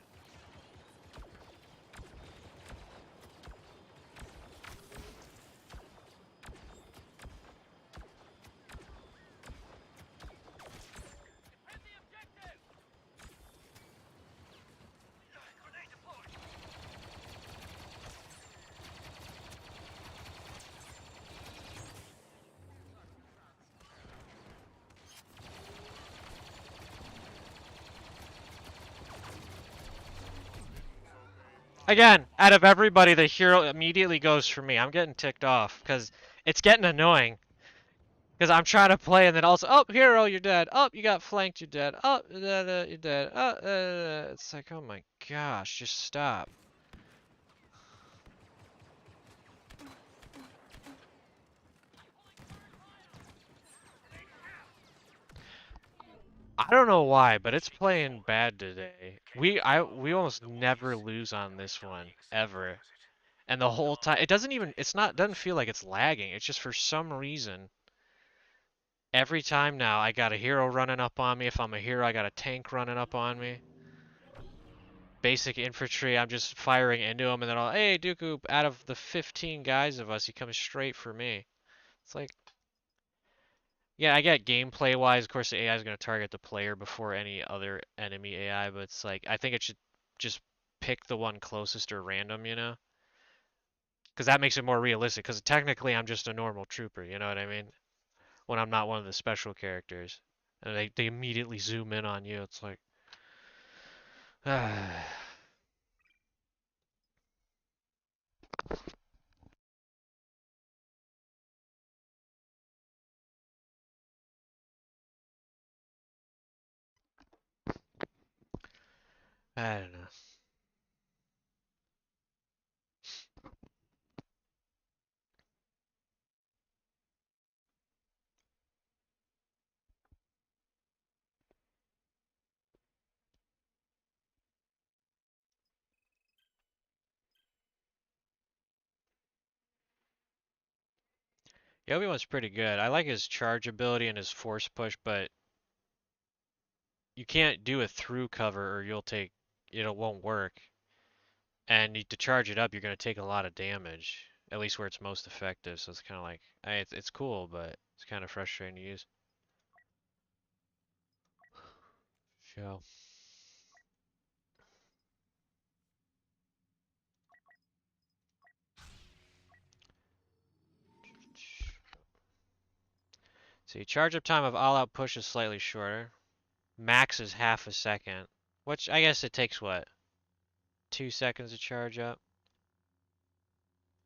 Again, out of everybody, the hero immediately goes for me. I'm getting ticked off because it's getting annoying. Because I'm trying to play and then also, oh, hero, you're dead. Oh, you got flanked, you're dead. Oh, you're dead. It's like, oh my gosh, just stop. I don't know why, but it's playing bad today. We almost never lose on this one ever. And the whole time it doesn't even doesn't feel like it's lagging. It's just for some reason every time now I got a hero running up on me. If I'm a hero, I got a tank running up on me. Basic infantry, I'm just firing into him and then hey, Dooku, out of the 15 guys of us, he comes straight for me. It's like, yeah, I get gameplay wise, of course the AI is going to target the player before any other enemy AI, but it's like, I think it should just pick the one closest or random, you know? Because that makes it more realistic, because technically I'm just a normal trooper, you know what I mean? When I'm not one of the special characters. And they immediately zoom in on you, it's like... I don't know. Yeah, Obi-Wan's pretty good. I like his charge ability and his force push, but you can't do a through cover or it won't work. And to charge it up, you're going to take a lot of damage, at least where it's most effective. So it's kind of like, it's cool, but it's kind of frustrating to use. So, see, charge up time of all-out push is slightly shorter. Max is half a second, which I guess it takes what, 2 seconds to charge up.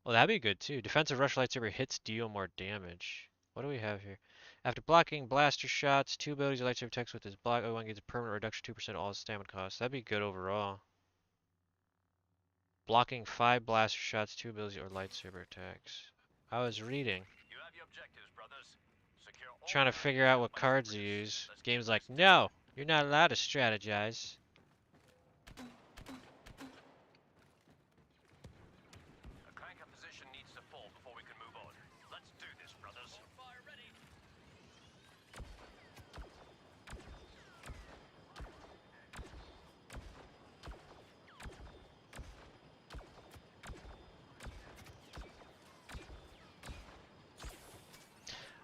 Well, that'd be good too. Defensive rush lightsaber hits deal more damage. What do we have here? After blocking blaster shots, 2 abilities of lightsaber attacks with his block, Obi-Wan gets a permanent reduction 2% of all his stamina costs. That'd be good overall. Blocking 5 blaster shots, 2 abilities or lightsaber attacks. I was reading. You have your objectives, brothers. Secure all Trying to figure out what cards to use. Game's like, no, you're not allowed to strategize. A clanker position needs to fall before we can move on. Let's do this, brothers. Fire ready.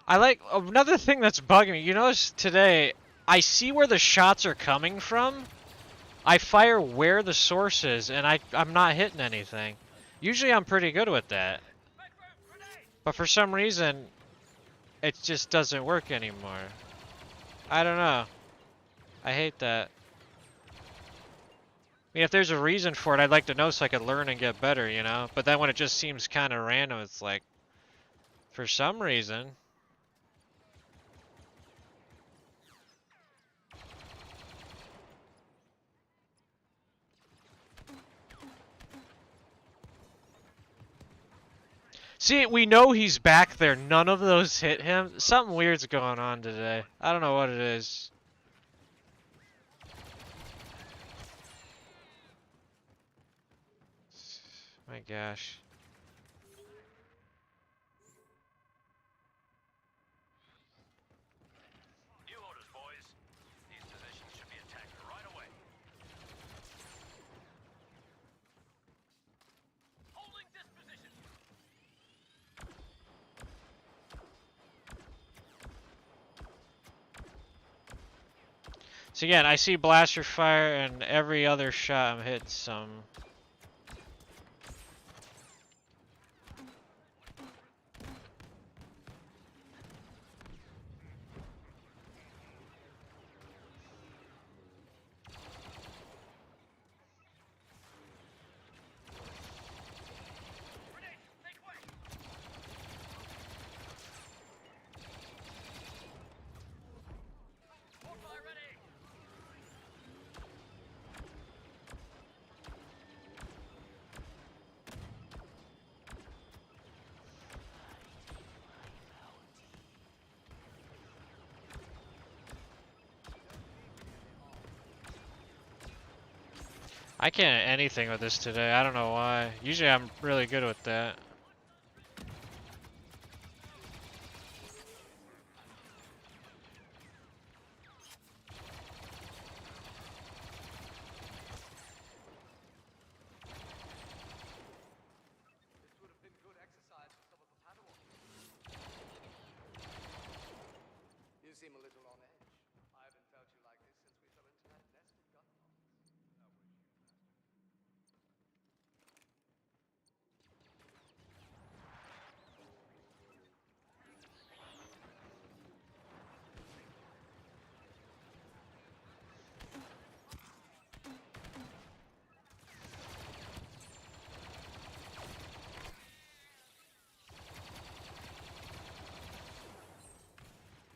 I like another thing that's bugging me. You notice today, I see where the shots are coming from. I fire where the source is, and I'm not hitting anything. Usually I'm pretty good with that. But for some reason, it just doesn't work anymore. I don't know. I hate that. I mean, if there's a reason for it, I'd like to know so I could learn and get better, you know? But then when it just seems kind of random, it's like, for some reason... See, we know he's back there. None of those hit him. Something weird's going on today. I don't know what it is. My gosh. New orders, boys. These positions should be attacked right away. Holding this position. So again, I see blaster fire and every other shot I'm hitting some. I can't anything with this today. I don't know why. Usually I'm really good with that. This would have been good exercise for some of the Padawans. You seem a little on edge. I haven't felt you like this since we fell into that nest of gun knobs.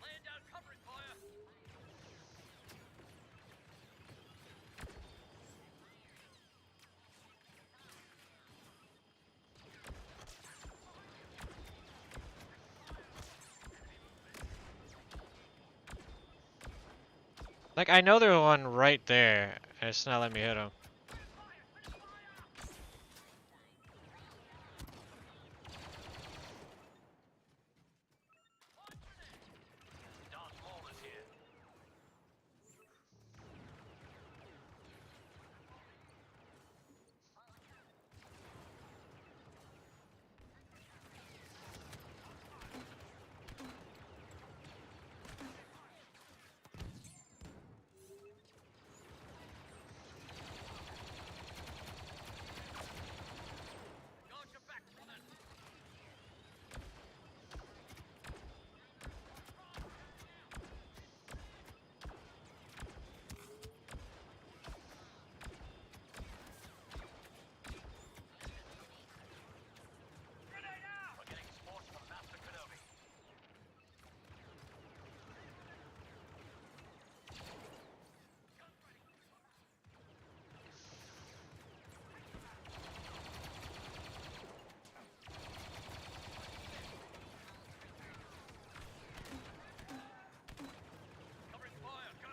Laying down covering fire. Like, I know there's one right there, and it's not letting me hit him. Darth Maul is here. Guard your back, brothers. We're getting support from Master Kenobi. Covering fire, go!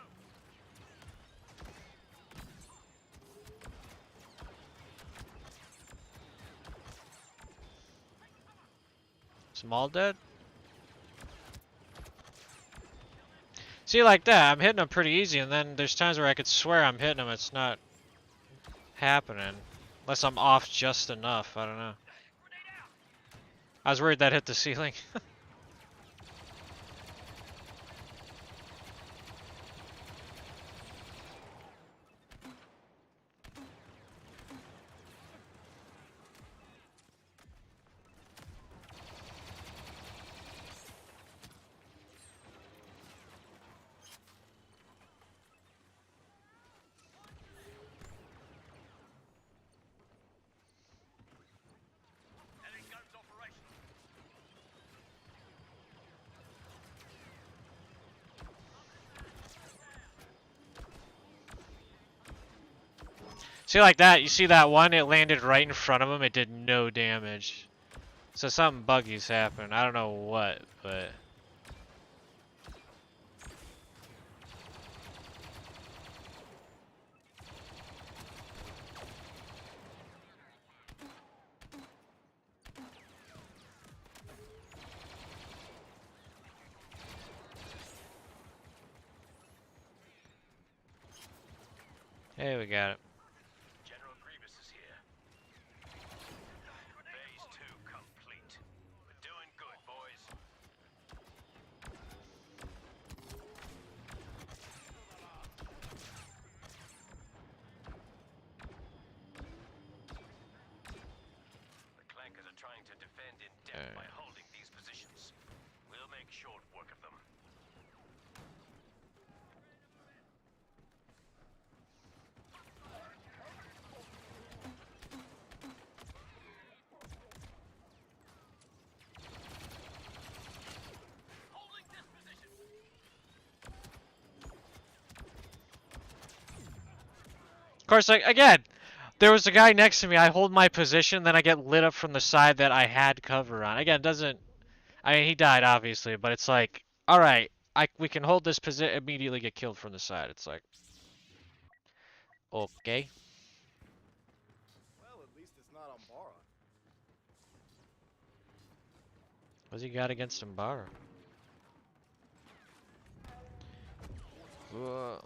Small dead? See, like that, I'm hitting him pretty easy, and then there's times where I could swear I'm hitting him, it's not happening. Unless I'm off just enough, I don't know. I was worried that hit the ceiling. Heavy guns operational. See, like that, you see that one, it landed right in front of him, it did no damage. So something buggy's happened, I don't know what, but... Hey, we got it. General Grievous is here. Phase 2 complete. We're doing good, boys. The clankers are trying to defend in depth by holding these positions. We'll make short work of them. Holding this position. Of course, like, again, there was a guy next to me, I hold my position, then I get lit up from the side that I had cover on. Again, doesn't... I mean, he died, obviously, but it's like, alright, we can hold this position, immediately get killed from the side. It's like... Okay. What's he got against Umbara? Whoa.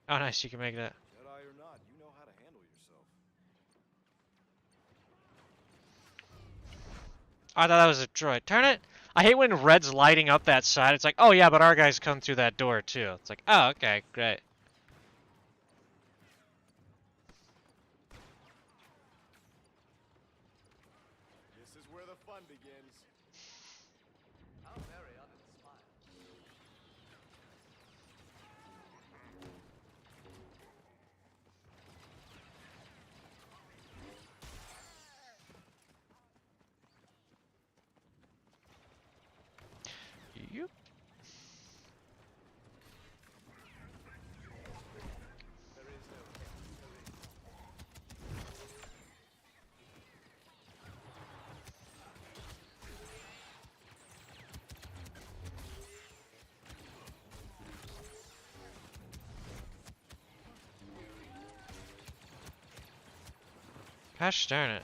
Oh, nice. You can make that. Jedi or not, you know how to handle yourself. I thought that was a droid. Turn it. I hate when red's lighting up that side. It's like, oh yeah, but our guys come through that door too. It's like, oh, okay, great. This is where the fun begins. How very uninspired. Yep. There is no Gosh darn it.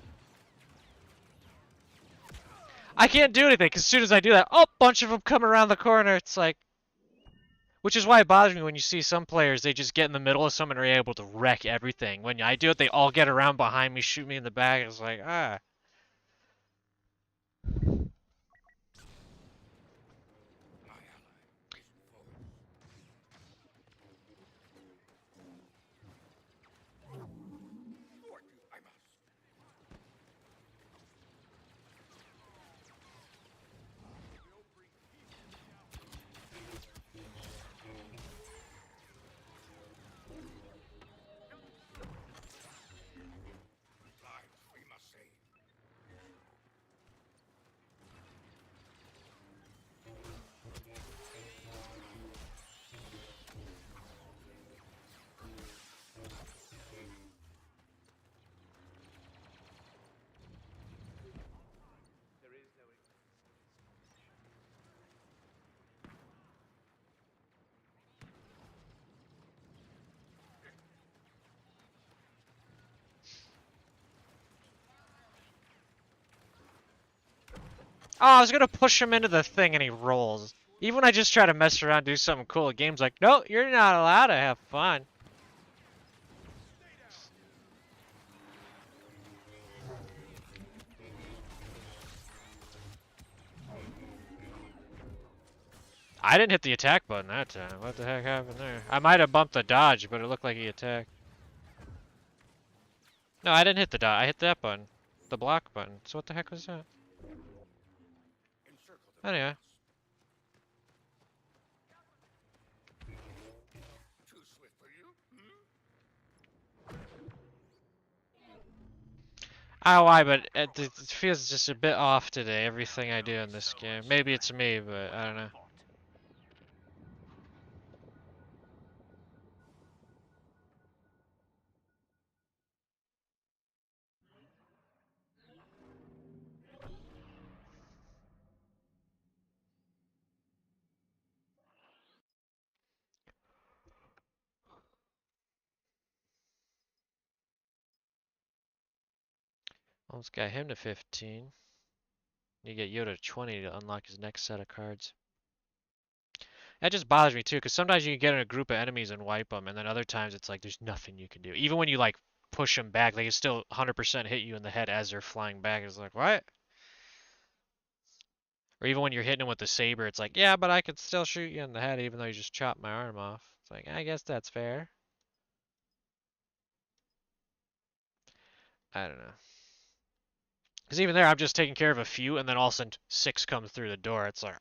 I can't do anything because as soon as I do that, oh, bunch of them come around the corner. It's like, which is why it bothers me when you see some players, they just get in the middle of someone and are able to wreck everything. When I do it, they all get around behind me, shoot me in the back. It's like, ah. there is no Oh, I was gonna push him into the thing and he rolls. Even when I just try to mess around, do something cool, the game's like, no, you're not allowed to have fun. I didn't hit the attack button that time. What the heck happened there? I might have bumped the dodge, but it looked like he attacked. No, I didn't hit the dodge. I hit that button. The block button. So what the heck was that? Anyway. I don't know why, but it feels just a bit off today, everything I do in this game. Maybe it's me, but I don't know. Almost got him to 15. You get Yoda to 20 to unlock his next set of cards. That just bothers me too, because sometimes you can get in a group of enemies and wipe them, and then other times it's like there's nothing you can do. Even when you like push them back, they can still 100% hit you in the head as they're flying back. It's like, what? Or even when you're hitting them with the saber, it's like, yeah, but I could still shoot you in the head even though you just chopped my arm off. It's like, I guess that's fair. I don't know. Because even there, I'm just taking care of a few, and then all of a sudden 6 come through the door. It's like,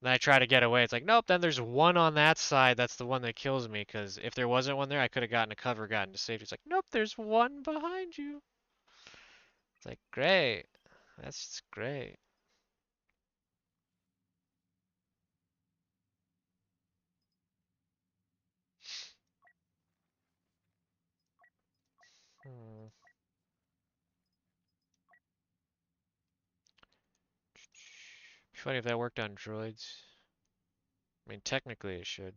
then I try to get away. It's like, nope, then there's one on that side. That's the one that kills me. Because if there wasn't one there, I could have gotten a cover, gotten to safety. It's like, nope, there's one behind you. It's like, great. That's great. Hmm. Be funny if that worked on droids. I mean, technically it should.